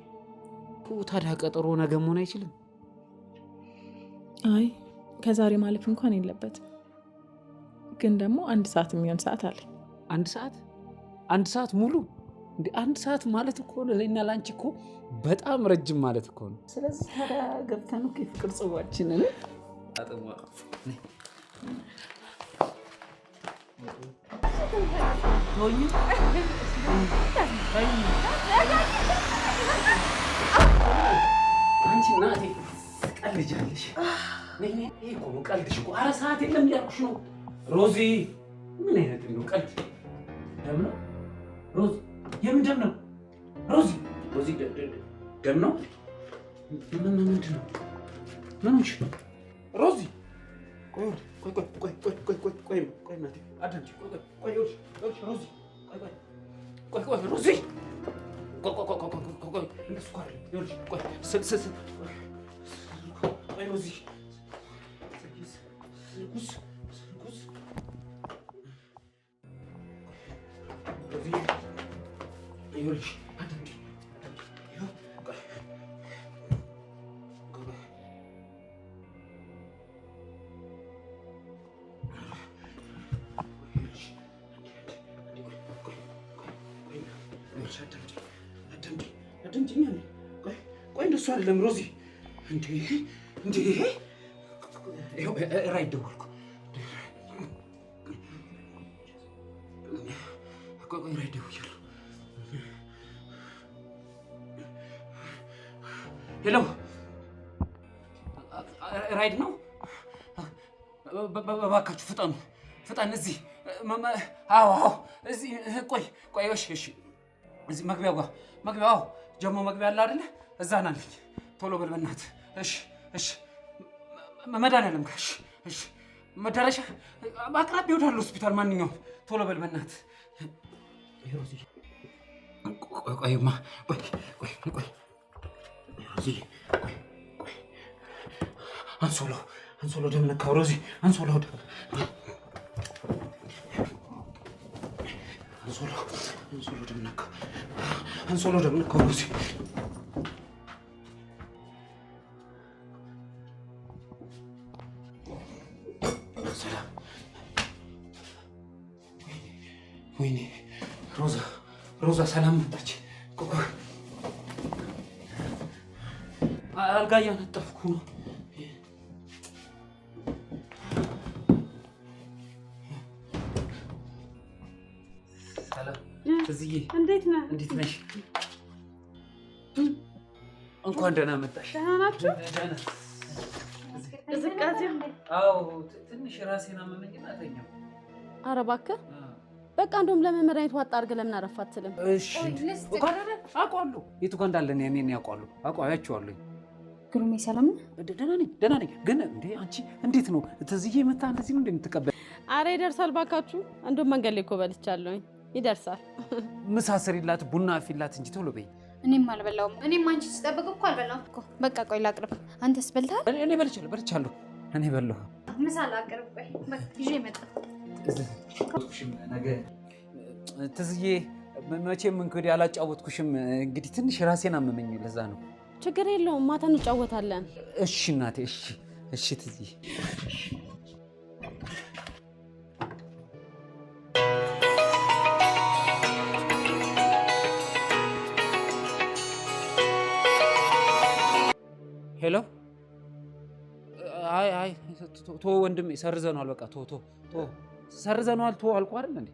ታዲያ ቀጠሮ ነገ መሆን አይችልም? አይ ከዛሬ ማለፍ እንኳን የለበትም። ግን ደግሞ 1 ሰዓት የሚሆን ሰዓት አለ። 1 ሰዓት ሙሉ እንዴ? 1 ሰዓት ማለት እኮ ለእኛ ላንቺ እኮ በጣም ረጅም ማለት እኮ ነው። ስለዚህ ታዲያ ገብተን እኮ የፍቅር ጽዋችንን አጥሟ አንቺ እናቴ ቀልጃለሽ። ይሄ እኮ ነው ቀልድሽ እኮ። ኧረ ሰዓት የለም እያልኩሽ ነው ሮዚ። ምን አይነት ነው ቀልድ? ደም ነው ሮዚ? የምን ደም ነው ሮዚ? ሮዚ ደም ነው? ምንድን ነው? ምን ሆንሽ ሮዚ? ቆይ እናቴ አዳምጪ። ቆይ ሮዚ ሮዚ እንደሱ እኮ አይደለም። ይኸውልሽ ቆይ ሮዚ ይኸውልሽ አዳምጪ። አዳምጪኝ። ቆይ እንደሱ አይደለም ሮዚ። እንዴ ይኸው ራይድ ደወልኩ። ቆይ ራይድ ደውያለሁ። ሄሎ ራይድ ነው? እባካችሁ ፍጠኑ። እዚህ አዎ እዚህ ቆይ እሺ እዚህ መግቢያው ጀሞ መግቢያ አለ አይደለ? እዛ ናለኝ። ቶሎ በል በእናትህ። እሺ መድኃኒዓለም ጋር እሺ መዳረሻ አቅራቢያ ወዳለ ሆስፒታል ማንኛውም ቶሎ በል በእናትህ። ሮዚ ቆይማ ቆይ ሮዚ ቆይ አንሶሎ ደም ነካው ሮዚ። አንሶሎ ደም ነካው ሮዚ። ሰላም። ወይኔ ሮዛ ሰላም መጣች። አልጋ እያነጠፍኩ ነው። እዚህ እንዴት ነሽ? እንኳን ደህና መጣሽ። ደህና ናችሁ? ቅዝቃዜ? አዎ ትንሽ ራሴን አመመኝና ተኛሁ። ኧረ እባክህ በቃ እንደውም ለምን መድኃኒት ዋጣ አድርገህ ለምን አረፍ አትልም? እሺ አውቀዋለሁ። የቱ ጋር እንዳለ እኔ አውቀዋለሁ። አያቸዋለሁ። ግሩሜ ሰላም ነው? ደህና ነኝ። ግን እንዴ አንቺ እንዴት ነው ትዝዬ መታ እንደዚህ ነው እንደምትቀበል? ኧረ ይደርሳል ባካችሁ። እንደውም መንገድ ላይ እኮ በልቻለሁኝ። ይደርሳል። ምሳ ስሪላት፣ ቡና አፊላት እንጂ ቶሎ በይ። እኔም አልበላሁም። እኔም አንቺ ስጠብቅ እኮ አልበላሁም እኮ። በቃ ቆይ ላቅርብ። አንተስ በልተሃል? እኔ በልቻለሁ። እኔ በላሁ። ምሳ ላቅርብ። ቆይ በቃ ይዤ እመጣለሁ። ነገ ትዝዬ መቼም እንግዲህ አላጫወትኩሽም። እንግዲህ ትንሽ ራሴን አመመኝ፣ ለዛ ነው። ችግር የለውም፣ ማታ እንጫወታለን። እሺ እናቴ። እሺ ትዝዬ። ሄሎ። አይ ቶ ወንድሜ ሰርዘነዋል። በቃ ቶ ሰርዘነዋል። ቶ አልኩህ አይደል እንዴ?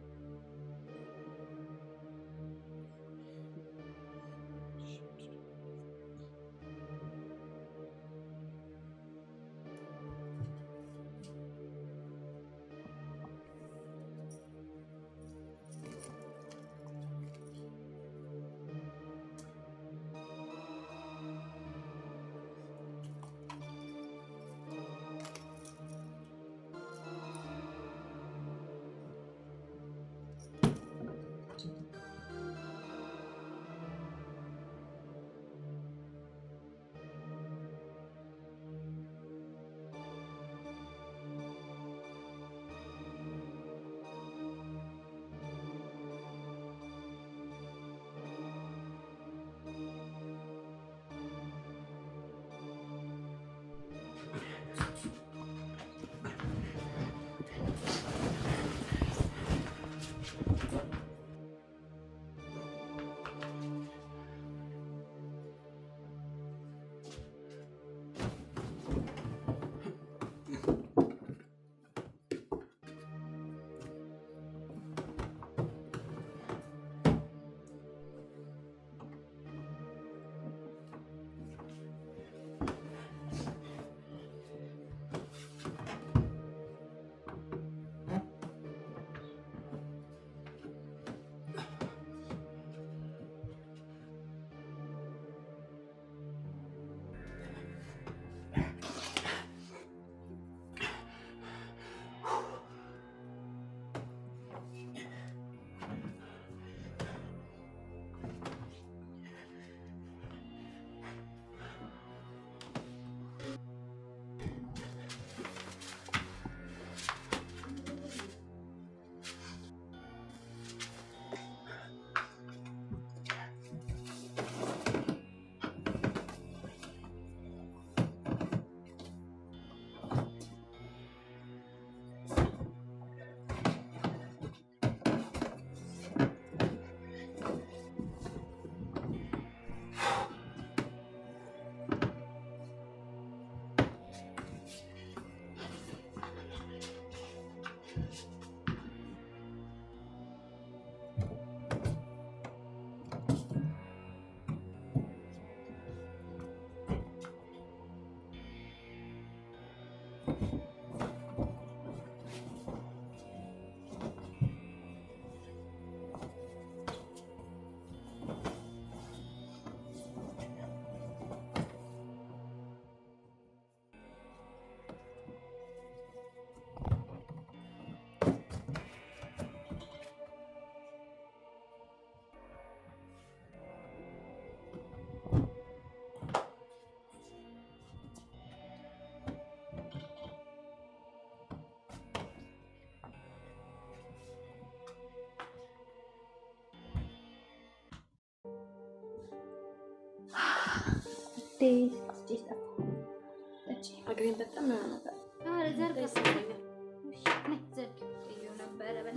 እግሬን በጣም ነበር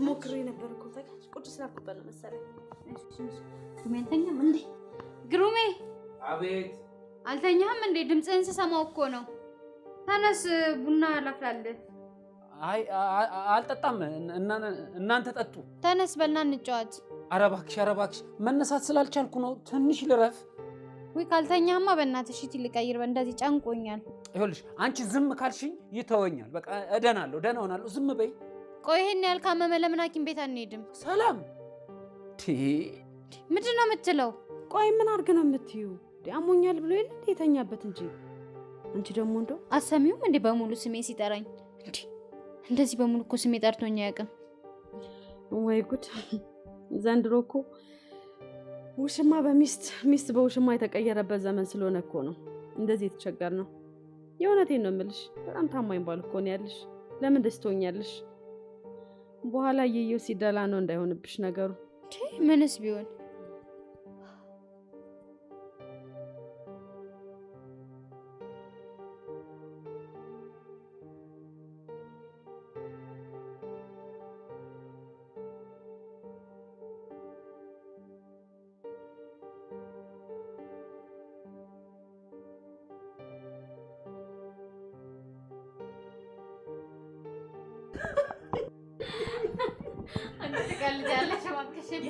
ሞክሬ ነበር እኮ ቁጭ ስላልኩበት ነው መሰለኝ። ግሩሜ እንዴ? ግሩሜ! አቤት። አልተኛህም እንዴ? ድምፅህን ስሰማው እኮ ነው። ተነስ፣ ቡና ላፍላለህ። አይ አልጠጣም። እናንተ ጠጡ። ተነስ በልና እንጫወት። ኧረ እባክሽ መነሳት ስላልቻልኩ ነው። ትንሽ ልረፍ። ወይ ካልተኛህማ በእናትሽ እሺ ልቀይር። እንደዚህ ጨንቆኛል። ይኸውልሽ አንቺ ዝም ካልሽኝ ይተወኛል። በቃ ደህና ሆናለሁ። ዝም በይ። ቆይ ይሄን ያህል ካመመ ለምን ሐኪም ቤት አንሄድም? ሰላም ምንድን ነው የምትለው? ቆይ ምን አድርግ ነው የምትዩ? አሞኛል ብሎ የለ የተኛበት እንጂ አንቺ ደግሞ እንደው አሰሚውም እንዴ በሙሉ ስሜ ሲጠራኝ እንዴ! እንደዚህ በሙሉ እኮ ስሜ ጠርቶኝ አያውቅም። ወይ ጉድ! ዘንድሮ እኮ ውሽማ በሚስት ሚስት በውሽማ የተቀየረበት ዘመን ስለሆነ እኮ ነው እንደዚህ የተቸገር ነው። የእውነቴን ነው የምልሽ። በጣም ታማኝ ባል እኮ ነው ያለሽ። ለምን ደስ ትሆኛለሽ? በኋላ እየየው ሲደላ ነው እንዳይሆንብሽ ነገሩ። ምንስ ቢሆን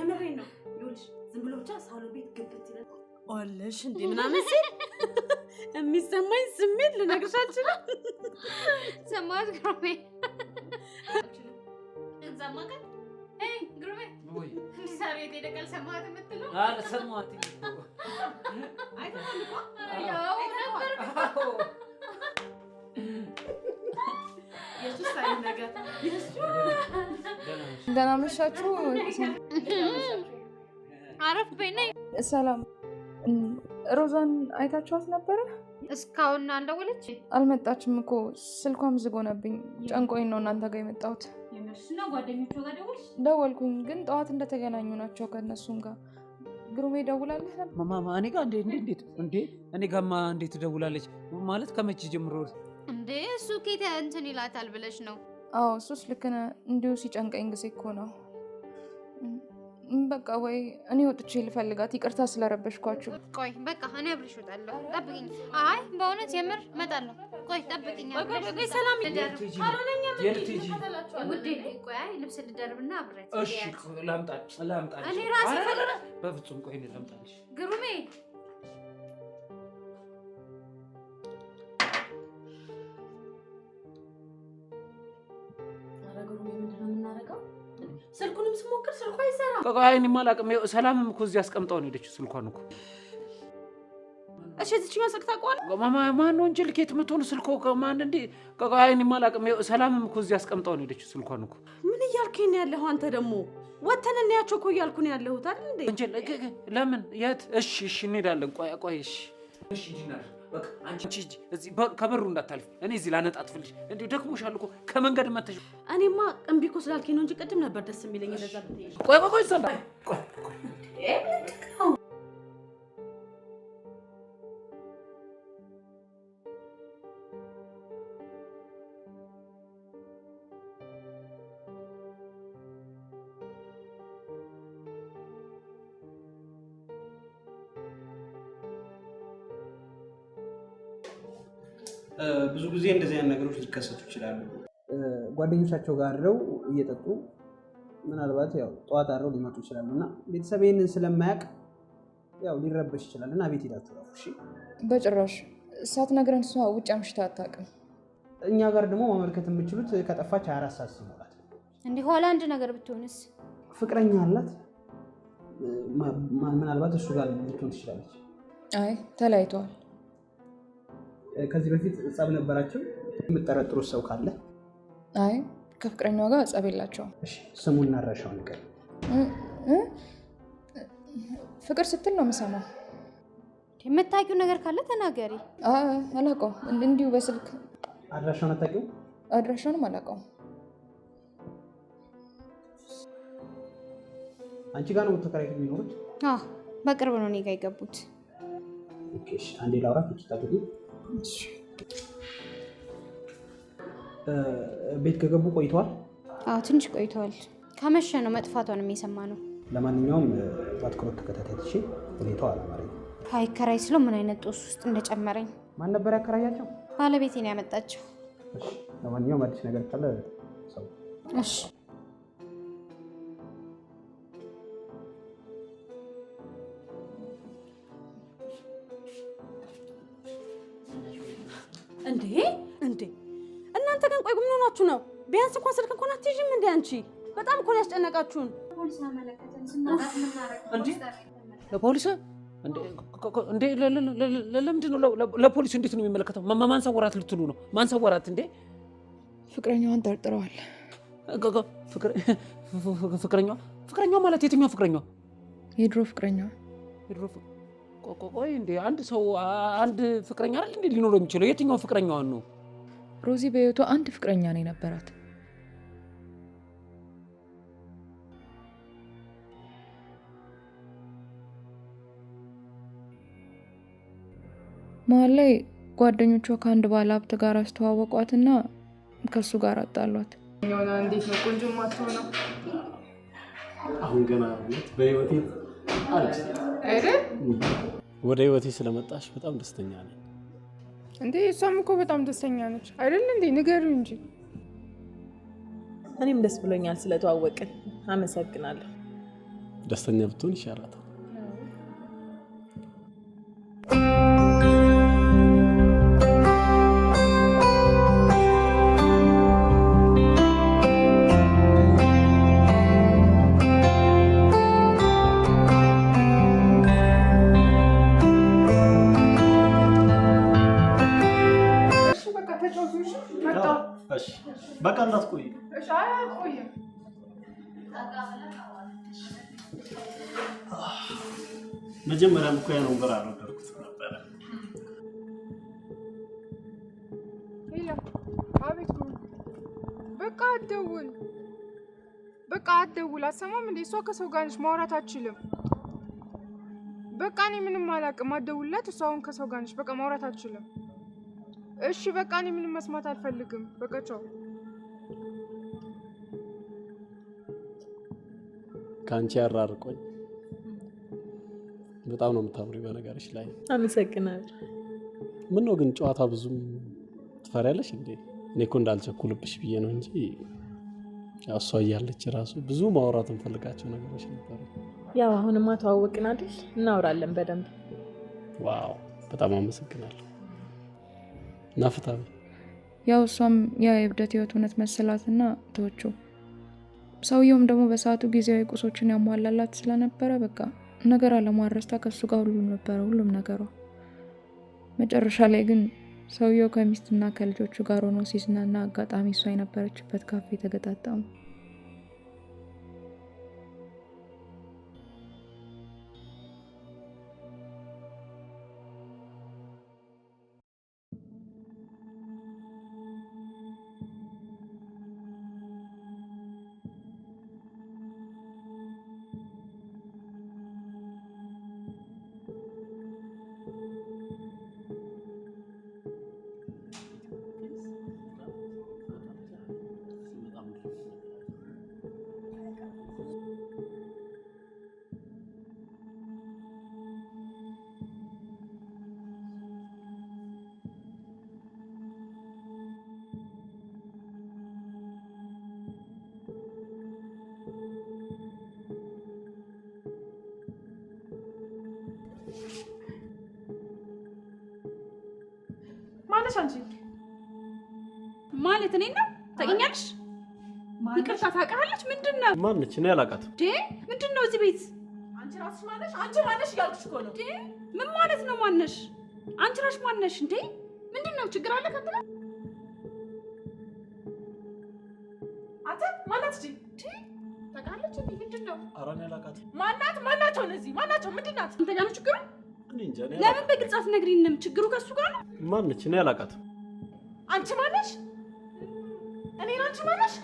የምሬን ነው። ይኸውልሽ ዝም ብሎ ብቻ ሳሎን ቤት ገብት ይላል አለሽ እንዴ ምናምን ሲል የሚሰማኝ ስሜት ልነግርሽ አልችልም። ሰማት ግሩሜ እንዛማከን ግሩሜ ወይ ዛሬ የደቀል ሰማት የምትለው? አረ ሰማት አይተናልኩ ያው ነበር የሱስ አይ ነገር ደህና መሻችሁ። አረፍ በይ ነይ። ሰላም። ሮዛን አይታችኋት ነበረ? እስካሁን አልደወለች? አልመጣችም እኮ ስልኳም ዝግ ሆነብኝ። ጨንቆኝ ነው እናንተ ጋር የመጣሁት። የምርሽና ጓደኞቿ ጋር ደወልሽ? ደወልኩኝ ግን ጠዋት እንደተገናኙ ናቸው ከእነሱም ጋር። ግሩሜ ደውላለህ ነበር? ማማ እኔ ጋር እንዴ እኔ ጋርማ እንዴት ደውላለች? ማለት ከመቼ ጀምሮ እንዴ? እሱ ኬት እንትን ይላታል ብለሽ ነው? አዎ እሱስ ልክ ነህ። እንዲሁ ሲጨንቀኝ ጊዜ እኮ ነው። በቃ ወይ እኔ ወጥቼ ልፈልጋት። ይቅርታ ስለረበሽኳችሁ። ቆይ በቃ እኔ አብሬሽ እወጣለሁ። ጠብቂኝ። አይ በእውነት የምር እመጣለሁ። ቆይ ጠብቂኝ። ቆይ ሰላም ውዴ ቆይ አይ ልብስ ልደርብና አብሬት። እሺ ላምጣልሽ። እኔ ራሴ በፍጹም ቆይ ላምጣልሽ። ግሩሜ ስልኩንም ስሞክር ስልኳ አይሰራም። ቆይ እኔማ አላውቅም። ሰላምም እኮ እዚህ አስቀምጣው ነው የሄደችው ስልኳን እኮ። እሺ እዚህኛው ስልክ ታውቀዋለህ? ማን ነው እንጂ ልኬት የምትሆኑ ስልኮ ማን እንዴ? ቆይ እኔማ አላውቅም። ሰላምም እኮ እዚህ አስቀምጣው ነው የሄደችው ስልኳን እኮ። ምን እያልከኝ ነው ያለኸው አንተ? ደግሞ ወተን እንያቸው እኮ እያልኩ ነው ያለሁት አይደል እንዴ? እንጂ ለምን የት? እሺ እንሄዳለን። ቆይ እሺ ዲናር በቃ አንቺ እዚህ ከበሩ እንዳታልፍ። እኔ እዚህ ላነጣጥፍልሽ። እንዴ ደክሞሻል እኮ ከመንገድ መተሽ። እኔማ እምቢ እኮ ስላልከኝ ነው እንጂ ቅድም ነበር ደስ የሚለኝ ለዛ ብትሄጂ። ቆይ ሰላም ብዙ ጊዜ እንደዚህ አይነት ነገሮች ሊከሰቱ ይችላሉ። ጓደኞቻቸው ጋር አድረው እየጠጡ ምናልባት ያው ጠዋት አድረው ሊመጡ ይችላሉ እና ቤተሰብ ይህንን ስለማያውቅ ያው ሊረበሽ ይችላል እና ቤት ሄዳችሁ እረፉ። እሺ? በጭራሽ ሳትነግረን እሷ ውጭ አምሽታ አታውቅም። እኛ ጋር ደግሞ ማመልከት የምችሉት ከጠፋች 24 ሰዓት ሲሞላት። እንዲህ ኋላ አንድ ነገር ብትሆንስ? ፍቅረኛ አላት። ምናልባት እሱ ጋር ልትሆን ትችላለች። አይ ተለያይተዋል። ከዚህ በፊት ጸብ ነበራቸው? የምጠረጥሩት ሰው ካለ? አይ ከፍቅረኛዋ ጋር ጸብ የላቸውም። እሺ ስሙና አድራሻውን ንገሪኝ። ፍቅር ስትል ነው የምሰማው። የምታውቂው ነገር ካለ ተናገሪ። አላውቀውም፣ እንዲሁ በስልክ። አድራሻውን አታውቂውም? አድራሻውንም አላውቀውም። አንቺ ጋር ነው ተከራይተው የሚኖሩት? በቅርብ ነው እኔ ጋር የገቡት። ኦኬ አንዴ ላውራ ትችታለህ። ቤት ከገቡ ቆይተዋል? አዎ ትንሽ ቆይተዋል። ከመሸ ነው መጥፋቷን የሰማነው። ለማንኛውም በአትኩሮት ተከታተይሽ። ሁኔታው አላማረኝም። አይከራይ ስለው ምን አይነት ጦስ ውስጥ እንደጨመረኝ። ማን ነበር ያከራያቸው? ባለቤቴ ነው ያመጣቸው። እሺ ለማንኛውም አዲስ ነገር ካለ ሰው እሺ እንዴ እናንተ ግን ቆይ ምን ሆናችሁ ነው? ቢያንስ እንኳን ስልክ እንኳን አትይዥም እንዴ አንቺ? በጣም እኮ ነው ያስጨነቃችሁን። ፖሊስ አመለከተን ስናራት ምን አረጋግጥ? ለፖሊስ እንዴ ለምንድን ነው ለፖሊስ እንዴት ነው የሚመለከተው? ማን ሰወራት ልትሉ ነው? ማን ሰወራት እንዴ? ፍቅረኛዋን ጠርጥረዋል። ፍቅረኛዋ ማለት የትኛው ፍቅረኛዋ? የድሮ ፍቅረኛዋ። ቆይ እንዴ አንድ ሰው አንድ ፍቅረኛ አይደል እንዴ ሊኖረው የሚችለው? የትኛው ፍቅረኛዋ ነው? ሮዚ በህይወቷ አንድ ፍቅረኛ ነው የነበራት። መሀል ላይ ጓደኞቿ ከአንድ ባለ ሀብት ጋር አስተዋወቋትና ከሱ ጋር አጣሏት። እንዴት ነው ቆንጆ ማትሆነው? አሁን ገና በህይወቴ አይደል? ወደ ህይወቴ ስለመጣሽ በጣም ደስተኛ ነኝ። እንዴ እሷም እኮ በጣም ደስተኛ ነች አይደል እንዴ? ንገሪው እንጂ። እኔም ደስ ብሎኛል ስለተዋወቅን። አመሰግናለሁ። ደስተኛ ብትሆን ይሻላል። በቃ እንዳትቆይ። እሺ አልቆይም። መጀመሪያም እኮ ያን ወንበር አልወደድኩት ነበር። ሄሎ፣ አቤት። በቃ አትደውል። አትሰማም እንዴ? እሷ ከሰው ጋር ነች፣ ማውራት አትችልም። በቃ እኔ ምንም አላውቅም። አትደውልላት። እሷ አሁን ከሰው ጋር ነች፣ በቃ ማውራት አትችልም። እሺ በቃ እኔ ምንም መስማት አልፈልግም። በቃ ቻው። ካንቺ ያራርቆኝ በጣም ነው የምታምሪው። በነገርሽ ላይ አመሰግናለሁ። ምን ነው ግን ጨዋታ ብዙም ትፈሪያለሽ እንዴ? እኔ እኮ እንዳልቸኩልብሽ ብዬ ነው እንጂ ያው እሷ እያለች ራሱ ብዙ ማውራት እንፈልጋቸው ነገሮች ነበሩ። ያው አሁንማ ተዋወቅን አይደል? እናወራለን በደንብ። ዋው በጣም አመሰግናለሁ። ናፍታም ያው እሷም ያ የእብደት ህይወት እውነት መሰላትና ተወችው። ሰውየውም ደግሞ በሰዓቱ ጊዜያዊ ቁሶችን ያሟላላት ስለነበረ በቃ ነገር አለማረስታ ከሱ ጋር ሁሉም ነገሯ። መጨረሻ ላይ ግን ሰውየው ከሚስትና ከልጆቹ ጋር ሆኖ ሲዝናና አጋጣሚ እሷ የነበረችበት ካፌ ተገጣጣሙ። ማነሽ አንቺ? ማለት እኔ ነው ታውቂኛለሽ? ይቅርታ ታውቃለች። ምንድነው? ማነች? እኔ አላውቃትም። ምንድነው እዚህ ቤት? አንቺ ራስሽ ማነሽ? አንቺ ማነሽ እያልኩሽ እኮ ነው። ምን ማለት ነው ማነሽ? አንቺ ራስሽ ማነሽ እንዴ? ምንድነው? ችግር አለ ከትለ አንተ ማናት እንጂ ታውቃለች እንዴ? ምንድነው? ኧረ እኔ አላውቃትም። ማናቸው እነዚህ? ማናቸው? ምንድናት? አንተ ጋር ነው ችግሩ? እኔ እንጃ። ለምን በግልጽ አትነግሪንም? ችግሩ ከሱ ጋር ነው። ማነች? እኔ አላውቃትም። አንቺ ማነሽ? እኔ አንቺ ማነሽ?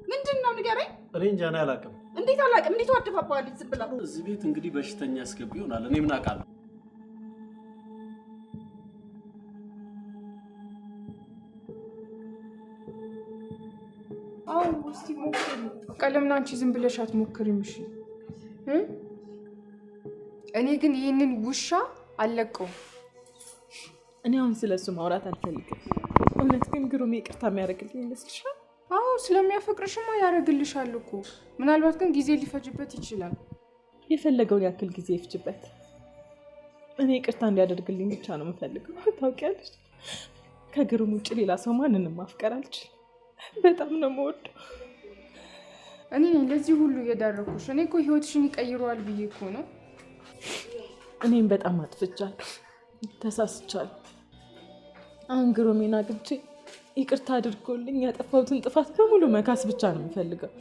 ምንድነው? ንገረኝ። እኔ እንጃ። እኔ አላውቅም። እንዴት እንዴት አላውቅም። እንዴት አደፋባለች ዝም ብላ። እዚህ ቤት እንግዲህ በሽተኛ ያስገቢ ይሆናል። እኔ ምን አውቃለሁ? አዎ እስቲ ሞክሪ። ቀለምና አንቺ ዝም ብለሽ አትሞክሪም? እሺ እኔ ግን ይህንን ውሻ አልለቀውም። እኔ አሁን ስለሱ ማውራት አልፈልግም። እውነት ግን ግሩሜ ይቅርታ የሚያደርግልኝ ይመስልሻል? አዎ ስለሚያፈቅርሽማ ያደርግልሻል እኮ። ምናልባት ግን ጊዜ ሊፈጅበት ይችላል። የፈለገውን ያክል ጊዜ ይፍጅበት። እኔ ይቅርታ እንዲያደርግልኝ ብቻ ነው የምፈልገው። ታውቂያለሽ፣ ከግሩም ውጭ ሌላ ሰው ማንንም ማፍቀር አልችልም። በጣም ነው የምወደው። እኔ ለዚህ ሁሉ እየዳረኩሽ። እኔ እኮ ህይወትሽን ይቀይረዋል ብዬ እኮ ነው። እኔም በጣም አጥፍቻለሁ፣ ተሳስቻለሁ። አሁን ግሩሜን አግኝቼ ይቅርታ አድርጎልኝ ያጠፋሁትን ጥፋት በሙሉ መካስ ብቻ ነው የምፈልገው።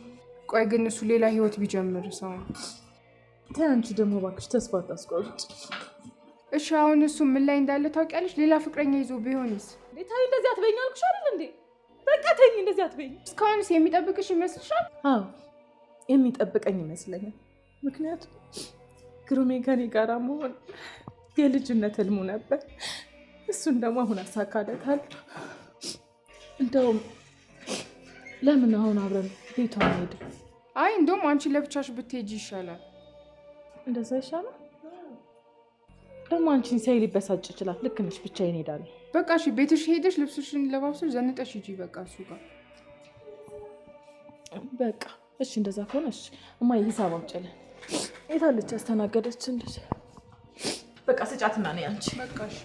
ቆይ ግን እሱ ሌላ ህይወት ቢጀምር ሰው ተይ፣ አንቺ ደግሞ እባክሽ ተስፋ አታስቆርጭ። እሺ አሁን እሱ ምን ላይ እንዳለ ታውቂያለሽ? ሌላ ፍቅረኛ ይዞ ቢሆንስ? ታይ፣ እንደዚህ አትበይኝ አልኩሽ አይደል እንዴ? በቃ ተይኝ፣ እንደዚህ አትበይኝ። እስካሁንስ የሚጠብቅሽ ይመስልሻል? አዎ የሚጠብቀኝ ይመስለኛል። ምክንያቱም ግሩሜ ከኔ ጋር መሆን የልጅነት ህልሙ ነበር። እሱን ደግሞ አሁን አሳካለታለሁ። እንደውም ለምን አሁን አብረን ቤቷ እንሄድ? አይ እንደውም አንቺ ለብቻሽ ብትሄጂ ይሻላል። እንደዛ ይሻላል? ደግሞ አንቺን ሳይ ሊበሳጭ ይችላል። ልክ ነሽ፣ ብቻዬን እሄዳለሁ። በቃ እሺ፣ ቤትሽ ሄደሽ ልብስሽን ለባብሰሽ ዘንጠሽ ሂጂ። በቃ እሱ ጋር በቃ እሺ፣ እንደዛ ከሆነ እሺ። እማዬ ሂሳብ አምጪልን። የታለች ያስተናገደች? እንደዚህ በቃ ስጫትና ነይ አንቺ። በቃ እሺ።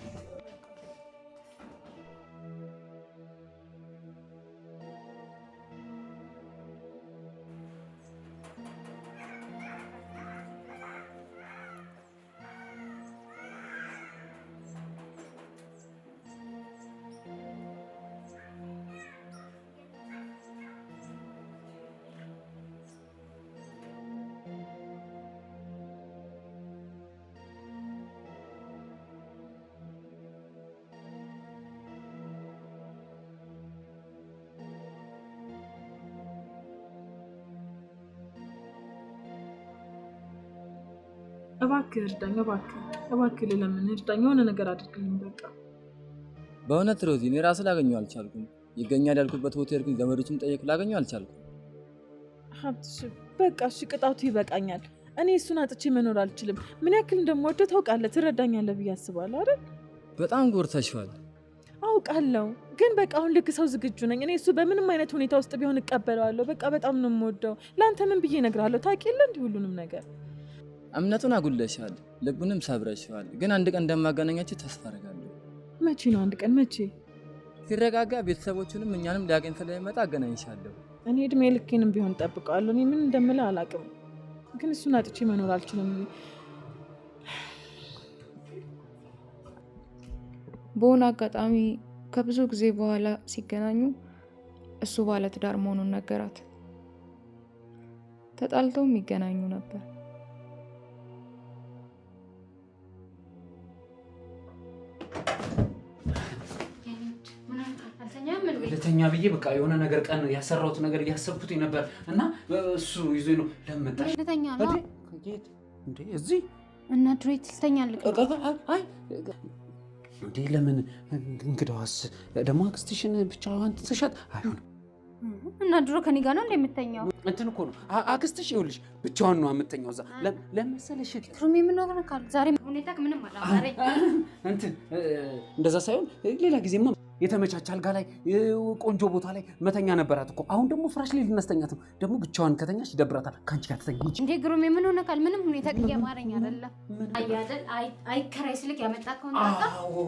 እባክህ እርዳኝ፣ እባክህ ልለምን፣ እርዳኝ፣ የሆነ ነገር አድርግልኝ። በቃ በእውነት ሮዚ፣ እኔ ራሴ ላገኘው አልቻልኩም። ይገኛል ያልኩበት ሆቴል ግን ዘመዶችን ጠየቅ፣ ላገኘው አልቻልኩም። ሀብትሽ፣ በቃ እሺ፣ ቅጣቱ ይበቃኛል። እኔ እሱን አጥቼ መኖር አልችልም። ምን ያክል እንደምወደው ታውቃለህ፣ ትረዳኛለህ ብዬ አስባለሁ አይደል? በጣም ጎርተሽዋል። አውቃለሁ፣ ግን በቃ አሁን ልክ ሰው ዝግጁ ነኝ። እኔ እሱ በምንም አይነት ሁኔታ ውስጥ ቢሆን እቀበለዋለሁ። በቃ በጣም ነው የምወደው። ለአንተ ምን ብዬ እነግርሃለሁ? ታውቂ የለ እንዲህ ሁሉንም ነገር። እምነቱን አጉለሻል፣ ልቡንም ሰብረሽዋል። ግን አንድ ቀን እንደማገናኛችሁ ተስፋ አደርጋለሁ። መቼ ነው አንድ ቀን? መቼ? ሲረጋጋ ቤተሰቦቹንም እኛንም ሊያገኝ ስለሚመጣ አገናኝሻለሁ። እኔ እድሜ ልኬንም ቢሆን እጠብቀዋለሁ። እኔ ምን እንደምልህ አላውቅም፣ ግን እሱን አጥቼ መኖር አልችልም። በሆነ አጋጣሚ ከብዙ ጊዜ በኋላ ሲገናኙ እሱ ባለትዳር መሆኑን ነገራት። ተጣልተው የሚገናኙ ነበር። ለተኛ ብዬ በቃ የሆነ ነገር ቀን ያሰራሁት ነገር እያሰብኩት ነበር እና እሱ ይዞ ነው ለመጣሽ ለተኛ ነው እንዴ? እዚህ እና ድሬት ልተኛልክ? አይ እንዴ ለምን እንግዳዋስ ደግሞ አክስትሽን ብቻዋን ትሰሻት አይሆንም። እና ድሮ ከኔ ጋር ነው እንደምተኛው? እንትን እኮ ነው አክስትሽ፣ ይኸውልሽ ብቻዋን ነው የምተኛው እዛ ለመሰለሽ ክሩም የምንወግነ ካል ዛሬ ሁኔታ ምንም አላማረኝ። እንትን እንደዛ ሳይሆን ሌላ ጊዜማ የተመቻቸ አልጋ ላይ ቆንጆ ቦታ ላይ መተኛ ነበራት እኮ። አሁን ደግሞ ፍራሽ ላይ ልናስተኛት ነው። ደግሞ ብቻዋን ከተኛች ይደብራታል። ካንቺ ጋር ተተኛ እንጂ። እንዴ ግሩም የምን ሆነ ካል ምንም ሁኔታ እያማረኝ አይደለም። አያደል አይከራይ ስልክ ያመጣከውን ታውቃ?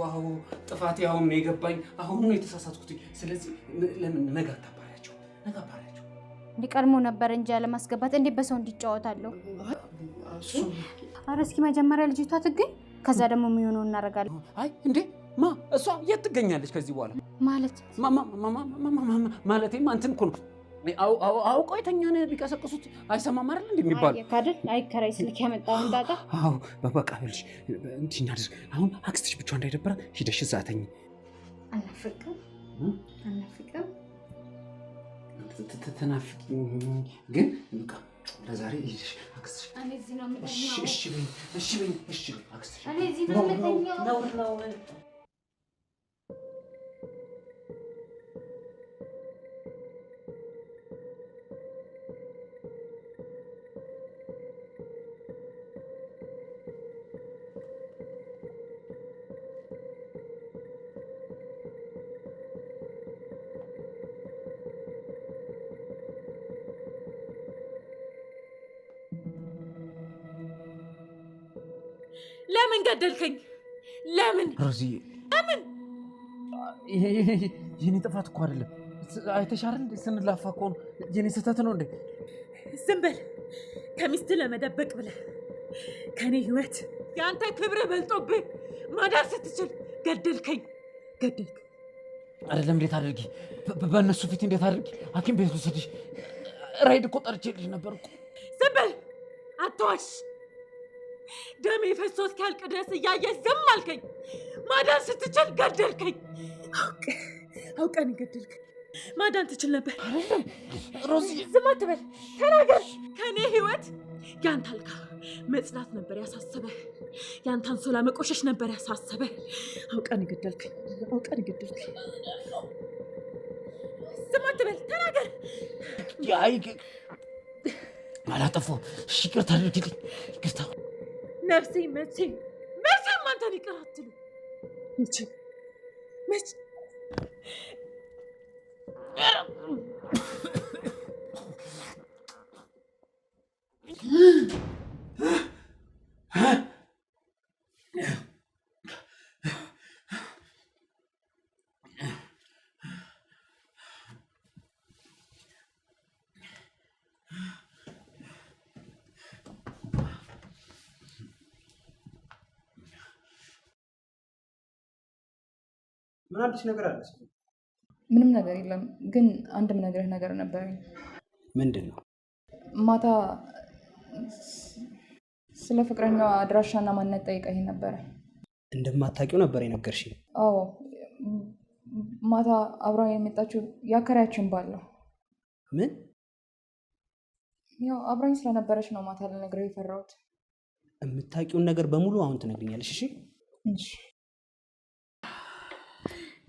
አዎ ጥፋቴ አሁን ነው የገባኝ። አሁን ነው የተሳሳትኩት። ስለዚህ ለምን ነገ አታባሪያቸው? እንዴ ቀድሞ ነበር እንጂ ለማስገባት እንዴ በሰው እንዲጫወታለሁ። ኧረ እስኪ መጀመሪያ ልጅቷ ትገኝ፣ ከዛ ደግሞ የሚሆነው እናደርጋለን። አይ እንዴ ማ እሷ የት ትገኛለች ከዚህ በኋላ? ማለት ማለቴማ እንትን እኮ ነው አውቀው የተኛን ቢቀሰቅሱት አይሰማም አይደል እንደሚባል አይካደል አይከራይ ስልክ ያመጣውን ዳጣ። አዎ በቃ ልጅ እንትን እናድርግ። አሁን አክስትሽ ብቻ እንዳይደብራት ሂደሽ እዛ ተኝ። አናፍቅም ተናፍቂ ግን በቃ ለዛሬ ይልሽ አክስትሽ እኔ እዚህ ነው የምተኛው። እሺ በይ አክስትሽ እኔ እዚህ ነው የምተኛው። ነው ለምን ገደልከኝ? ለምን ሮዚ? ለምን? የኔ ጥፋት እኮ አይደለም። አይተሻል እንዴ? ስንላፋ እኮ ነው። የኔ ስህተት ነው እንዴ? ዝም በል። ከሚስት ለመደበቅ ብለህ ከኔ ህይወት የአንተ ክብር በልጦብህ ማዳር ስትችል ገደልከኝ። አይደለም። እንዴት አድርጊ? በእነሱ ፊት እንዴት አድርጊ? ሐኪም ቤት ልውሰድሽ? ራይድ እኮ ጠርቼልሽ ነበር እኮ። ዝም በል፣ አትዋሽ። ደሜ ፈሶ እስኪያልቅ ድረስ እያየህ ዝም አልከኝ። ማዳን ስትችል ገደልከኝ። አውቀን ገደልከኝ። ማዳን ትችል ነበር። ሮዚ ዝም አትበል፣ ተናገር። ከኔ ህይወት ያንተ አልጋ መጽዳት ነበር ያሳሰበህ። ያንተ አንሶላ መቆሸሽ ነበር ያሳሰበህ። አውቀን ገደልከኝ። ዝም አትበል፣ ተናገር። አላጠፋሁም። እሺ ይቅርታ አድርጊልኝ። ይቅርታ። ነፍሴ መቼም አንተን ይቅር አትልም። መቼ ምን አዲስ ነገር አለ? ምንም ነገር የለም፣ ግን አንድ የምነግርህ ነገር ነበረኝ። ምንድን ነው? ማታ ስለ ፍቅረኛዋ አድራሻና ማንነት ጠይቀኝ ነበረ። እንደማታውቂው ነበር የነገርሽኝ? አዎ፣ ማታ አብራ የመጣችው የአከራያችን ባል ነው። ምን? ያው አብራኝ ስለነበረች ነው ማታ ልነግርህ የፈራሁት። የምታውቂውን ነገር በሙሉ አሁን ትነግሪኛለሽ? እሺ።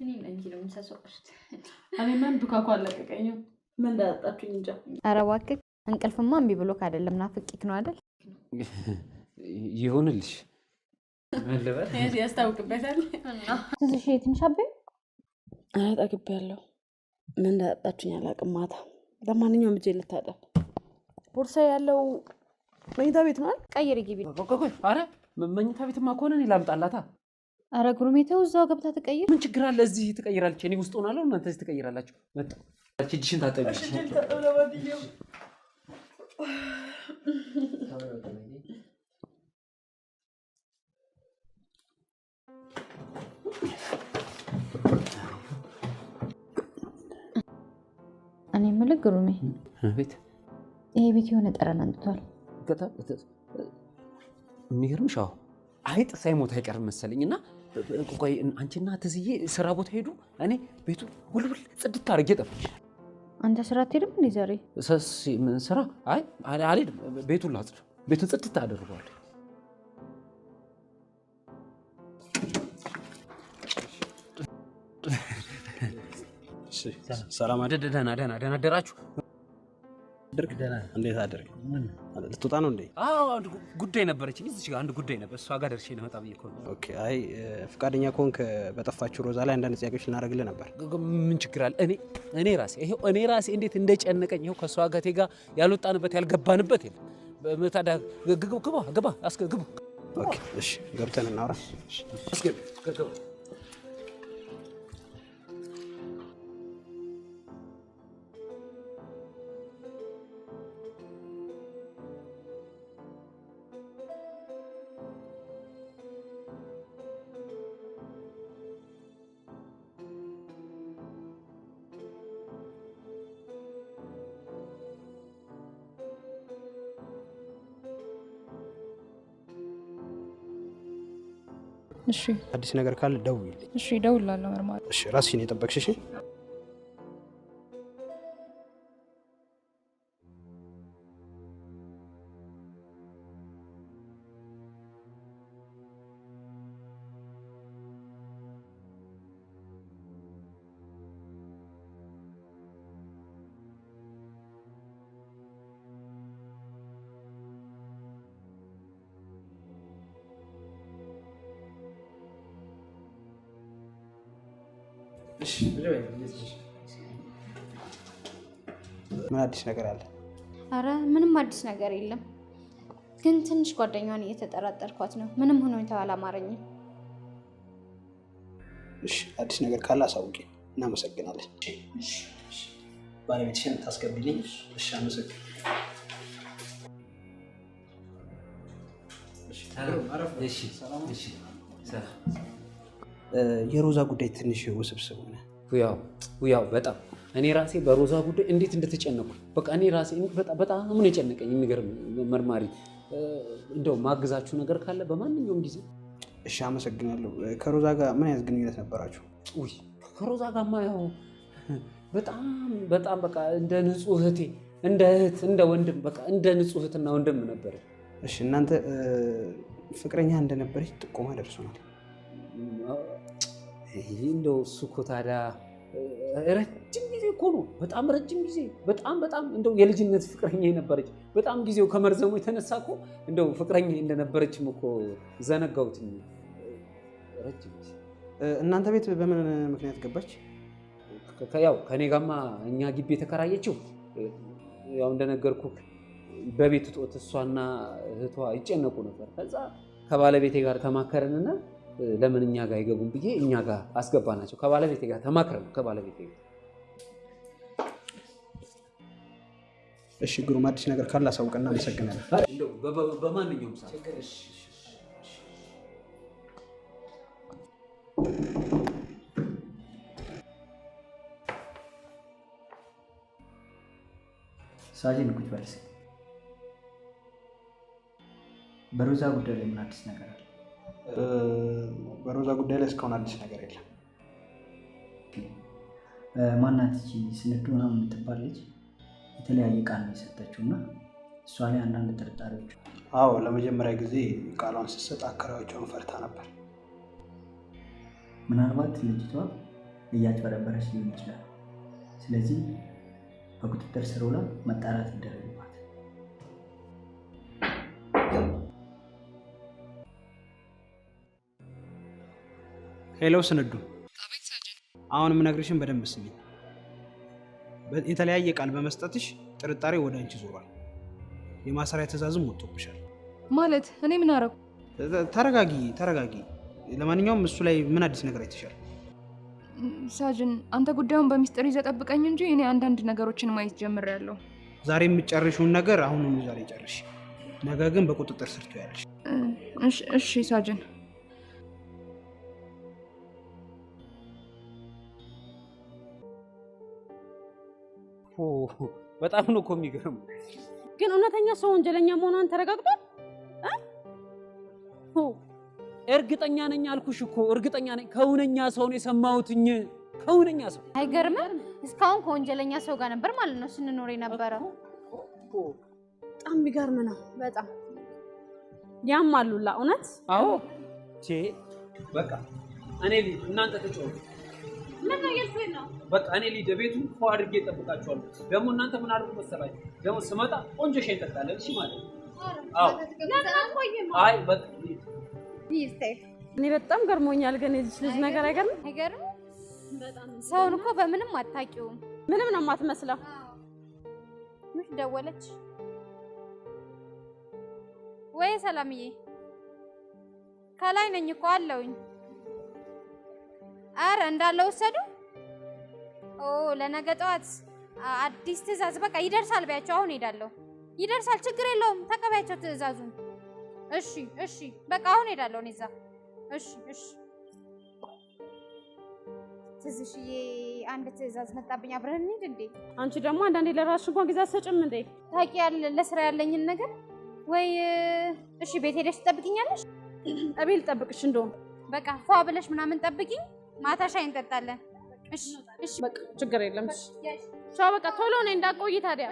እኔ እንጂ ነው የምሰሰውሽ። እኔማ ዱካኩ አለቀቀኝም። ምን እንዳጣጣችኝ እንጃ። ኧረ እባክህ እንቅልፍማ እምቢ ብሎክ አይደለም ናፍቄክ ነው አይደል? ይሁንልሽ። ያስታውቅበታል። ትንሽ ትንሽ አበይ ጠግቤያለሁ። ምን እንዳጣጣችኝ አላውቅም። ማታ ለማንኛውም እጄ ልታጠብ። ቦርሳ ያለው መኝታ ቤት ነው አይደል? ቀይሪ ግቢ። ኧረ መኝታ ቤትማ ከሆነ እኔ ላምጣላታ። ኧረ ጉርሜቴው እዛው ገብታ ትቀይር። ምን ችግር አለ? እዚህ ትቀይራለች። እኔ ውስጥ ሆናለሁ፣ እናንተ እዚህ ትቀይራላችሁ። መጣ እጅሽን ታጠቢ። እኔ የምልህ ግሩሜ፣ ቤት ይሄ ቤት የሆነ ጠረን አንጥቷል። የሚገርምሽ አዎ አይጥ ሳይሞት አይቀርም መሰለኝ። እና ቆይ አንቺና ትዝዬ ስራ ቦታ ሄዱ፣ እኔ ቤቱ ውልውል ጽድት አድርጌ ጠብቅሽ። አንተ ስራ አትሄድም እንዴ ዛሬ? ምን ስራ? አይ አልሄድም። ቤቱን ላጽዳ፣ ቤቱን ጽድት አደርገዋለሁ። ሰላም ደህና አደራችሁ? አድርግ። እንዴት አድርግ? ልትወጣ ነው እንዴ? አዎ ጉዳይ ነበረችኝ እዚህ ጋር፣ አንድ ጉዳይ ነበር። እሷ ጋር ደርሼ ልመጣ ብዬ እኮ ነው። ኦኬ። አይ ፈቃደኛ ከሆንክ በጠፋችው ሮዛ ላይ አንዳንድ ጥያቄዎች ልናደርግልህ ነበር። ምን ችግር አለ? እኔ ራሴ እንዴት እንደጨነቀኝ ይኸው ከእሷ ጋቴ ጋር ያልወጣንበት ያልገባንበት የለም። ታዲያ ግባ አስገቡ። ኦኬ እሺ፣ ገብተን እናውራ። አስገቡ። እሺ፣ አዲስ ነገር ካለ ደውይልኝ። እሺ፣ እደውልልሃለሁ። መርማሪ። እሺ፣ ራስሽን የጠበቅሽ። እሺ። ምን አዲስ ነገር አለ? አረ ምንም አዲስ ነገር የለም፣ ግን ትንሽ ጓደኛዋን እየተጠራጠርኳት ነው። ምንም ሁኔታው አላማረኝም። እሺ አዲስ ነገር ካለ አሳውቂ። እናመሰግናለን። ባለቤትሽን ታስገቢልኝ? እሺ አመሰግናለሁ። የሮዛ ጉዳይ ትንሽ ውስብስብ ሆነ። ያው በጣም እኔ ራሴ በሮዛ ጉዳይ እንዴት እንደተጨነኩ በቃ እኔ ራሴ በጣም ነው የጨነቀኝ። የሚገርም መርማሪ፣ እንደው ማግዛችሁ ነገር ካለ በማንኛውም ጊዜ። እሺ አመሰግናለሁ። ከሮዛ ጋር ምን አይነት ግንኙነት ነበራችሁ? ከሮዛ ጋርማ ያው በጣም በቃ እንደ ንጹህ እህቴ፣ እንደ እህት፣ እንደ ወንድም፣ በቃ እንደ ንጹህ እህትና ወንድም ነበረ። እሺ እናንተ ፍቅረኛ እንደነበረች ጥቆማ ደርሶናል። ይህ እንደው እሱ እኮ ታዲያ ረጅም ጊዜ እኮ ነው፣ በጣም ረጅም ጊዜ፣ በጣም እንደው የልጅነት ፍቅረኛ የነበረች፣ በጣም ጊዜው ከመርዘሙ የተነሳ እኮ እንደው ፍቅረኛ እንደነበረችም እኮ ዘነጋሁት። ረጅም ጊዜ። እናንተ ቤት በምን ምክንያት ገባች? ያው ከኔ ጋማ እኛ ግቢ የተከራየችው ያው እንደነገርኩ በቤት እጦት እሷና እህቷ ይጨነቁ ነበር። ከዛ ከባለቤቴ ጋር ተማከረንና ለምን እኛ ጋር አይገቡም ብዬ እኛ ጋር አስገባናቸው። ከባለቤቴ ጋር ተማክረን ከባለቤቴ ጋር። እሺ ግሩም፣ አዲስ ነገር ካለ አሳውቀና። አመሰግናለሁ። እንደው በማንኛውም ሰዓት ሳጅን ቁጭ በል እስኪ። በሮዛ ጉዳይ ላይ ምን አዲስ ነገር አለ? በሮዛ ጉዳይ ላይ እስካሁን አዲስ ነገር የለም። ማናት እቺ ስንዱ ምናምን የምትባል ልጅ የተለያየ ቃል ነው የሰጠችው እና እሷ ላይ አንዳንድ ጥርጣሬዎች። አዎ ለመጀመሪያ ጊዜ ቃሏን ስትሰጥ አከራዮቿን ፈርታ ነበር። ምናልባት ልጅቷ እያጭበረበረች ሊሆን ይችላል። ስለዚህ በቁጥጥር ስር ውላ መጣራት ይደረግባት። ሄሎ ስንዱ። አሁን የምነግርሽን በደንብ ስሚ። የተለያየ ቃል በመስጠትሽ ጥርጣሬ ወደ አንቺ ዞሯል። የማሰሪያ ትዕዛዝም ወጥቶብሻል። ማለት እኔ ምን አደረኩ? ተረጋጊ። ለማንኛውም እሱ ላይ ምን አዲስ ነገር አይተሻል? ሳጅን አንተ ጉዳዩን በሚስጥር ይዘህ ጠብቀኝ እንጂ እኔ አንዳንድ ነገሮችን ማየት ጀምሬያለሁ። ዛሬ የምትጨርሺውን ነገር አሁኑኑ ዛሬ ጨርሽ። ነገ ግን በቁጥጥር ስር ትያለሽ። እሺ ሳጅን። በጣም ነው እኮ የሚገርም። ግን እውነተኛ ሰው ወንጀለኛ መሆኗን ተረጋግጧል? እርግጠኛ ነኝ አልኩሽ እኮ እርግጠኛ ነኝ። ከእውነኛ ሰው ነው የሰማሁትኝ። ከእውነኛ ሰው። አይገርምም? እስካሁን ከወንጀለኛ ሰው ጋር ነበር ማለት ነው ስንኖር የነበረው። በጣም የሚገርም ነው። በጣም ያማሉላ። እውነት? አዎ። በቃ እኔ ልሂድ፣ እናንተ ተጫወቱ። ምን ነው የልኩኝ ነው? በቃ እኔ ልሂድ፣ ቤቱን እኮ አድርጌ እጠብቃችኋለሁ። ደግሞ እናንተ ምን አድርጉ መሰላችሁ? ደግሞ ስመጣ ቆንጆ ሻይ እንጠጣለን። እሺ ማለት ነው? አዎ። አይ በቃ እኔ በጣም ገርሞኛል። ግን የዚች ልጅ ነገር አይገርምም? አይገርምም? ሰውን እኮ በምንም አታውቂውም። ምንም ነው የማትመስለው። ምሽ ደወለች ወይ? ሰላምዬ ከላይ ነኝ እኮ አለውኝ። አረ እንዳለ ወሰዱ። ለነገ ጠዋት አዲስ ትዕዛዝ በቃ ይደርሳል ቢያቸው። አሁን ሄዳለሁ። ይደርሳል፣ ችግር የለውም። ተቀበያቸው ትዕዛዙን። እሺ በቃ አሁን ሄዳለሁ እኔ እዛ። እሺ ትዝሽዬ፣ አንድ ትዕዛዝ መጣብኝ። አብረን እንሂድ እንዴ? አንቺ ደግሞ አንዳንዴ ለራስሽ እንኳን ጊዜ አትሰጭም እንዴ? ታውቂያለሽ ለስራ ያለኝን ነገር። ወይ እሺ ቤት ሄደሽ ትጠብቂኛለሽ? እቤት ልጠብቅሽ። እንደውም በቃ ፏ ብለሽ ምናምን ጠብቂኝ። ማታ ሻይ እንጠጣለን። እሺ በቃ ችግር የለም። ቻው በቃ ቶሎ ነኝ እንዳትቆይ ታዲያ።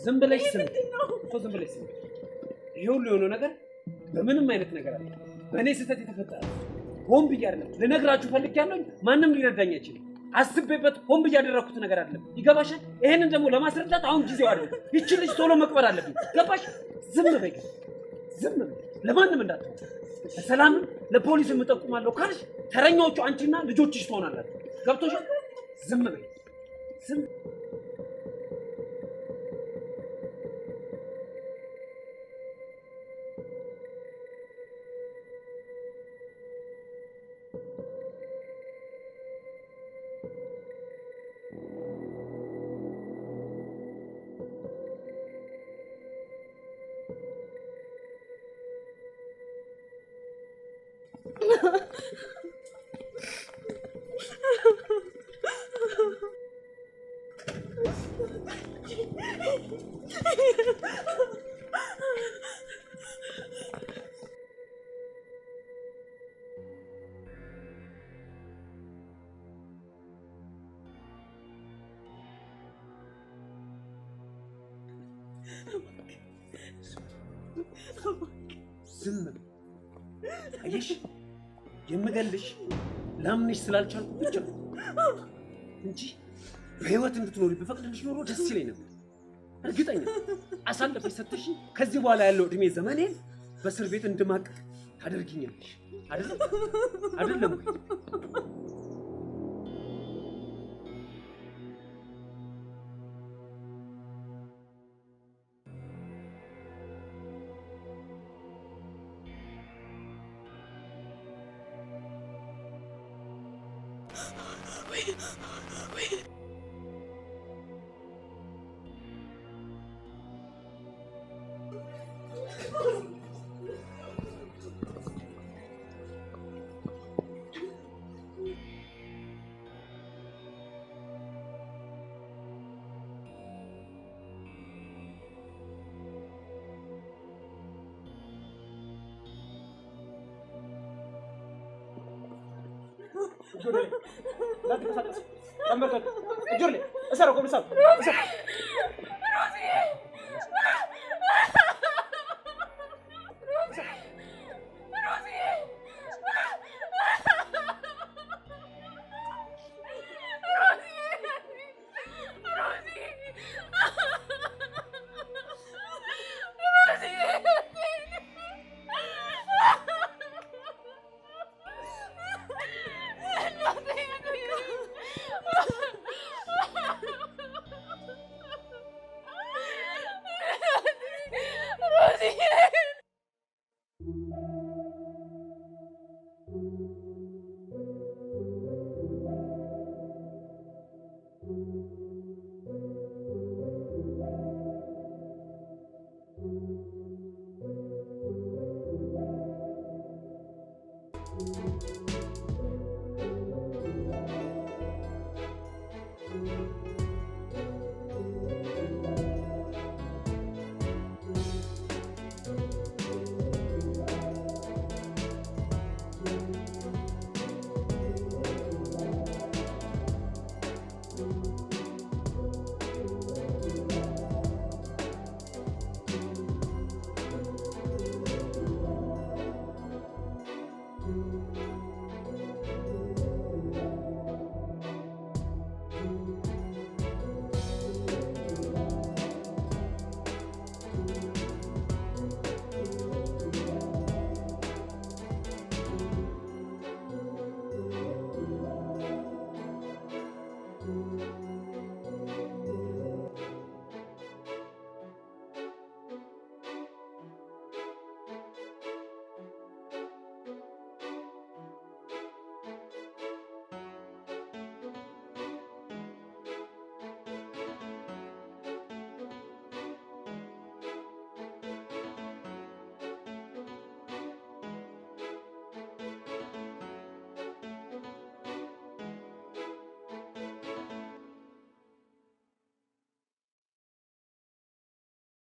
ዝም ብለሽ ስሚ። ይሄ ሁሉ የሆነው ነገር በምንም አይነት ነገር አለ በእኔ ስህተት የተፈጠረ ሆን ብዬ አይደለም። ልነግራችሁ ፈልጌያለሁ። ማንም ሊረዳኝ አይችልም። አስቤበት ሆን ብዬ ያደረኩት ነገር አይደለም። ይገባሻል? ይሄንን ደግሞ ለማስረዳት አሁን ጊዜው አይደለም። ይቺ ልጅ ቶሎ መቅበር አለብኝ። ገባሽ? ዝም በይ፣ ዝም በይ። ለማንም እንዳትሆን። ለሰላምም ለፖሊስ የምጠቁማለሁ ካልሽ ተረኛዎቹ አንቺና ልጆችሽ ትሆናላችሁ። ገብቶሻል? ዝም በይ፣ ዝም ዝም አየሽ፣ የምገልሽ ላምንሽ ስላልቻልኩ ብቻ እንጂ በህይወት እንድትኖሪ በፈቅድልሽ ኖሮ ደስ ይለኝ ነበር። እርግጠኛ አሳልፈሽ ሰጥተሽ ከዚህ በኋላ ያለው እድሜ ዘመኔን በእስር ቤት እንድማቅቅ ታደርጊኛለሽ። አይደለም? Giurli, date passate. Camberto. Giurli, sarò come sta?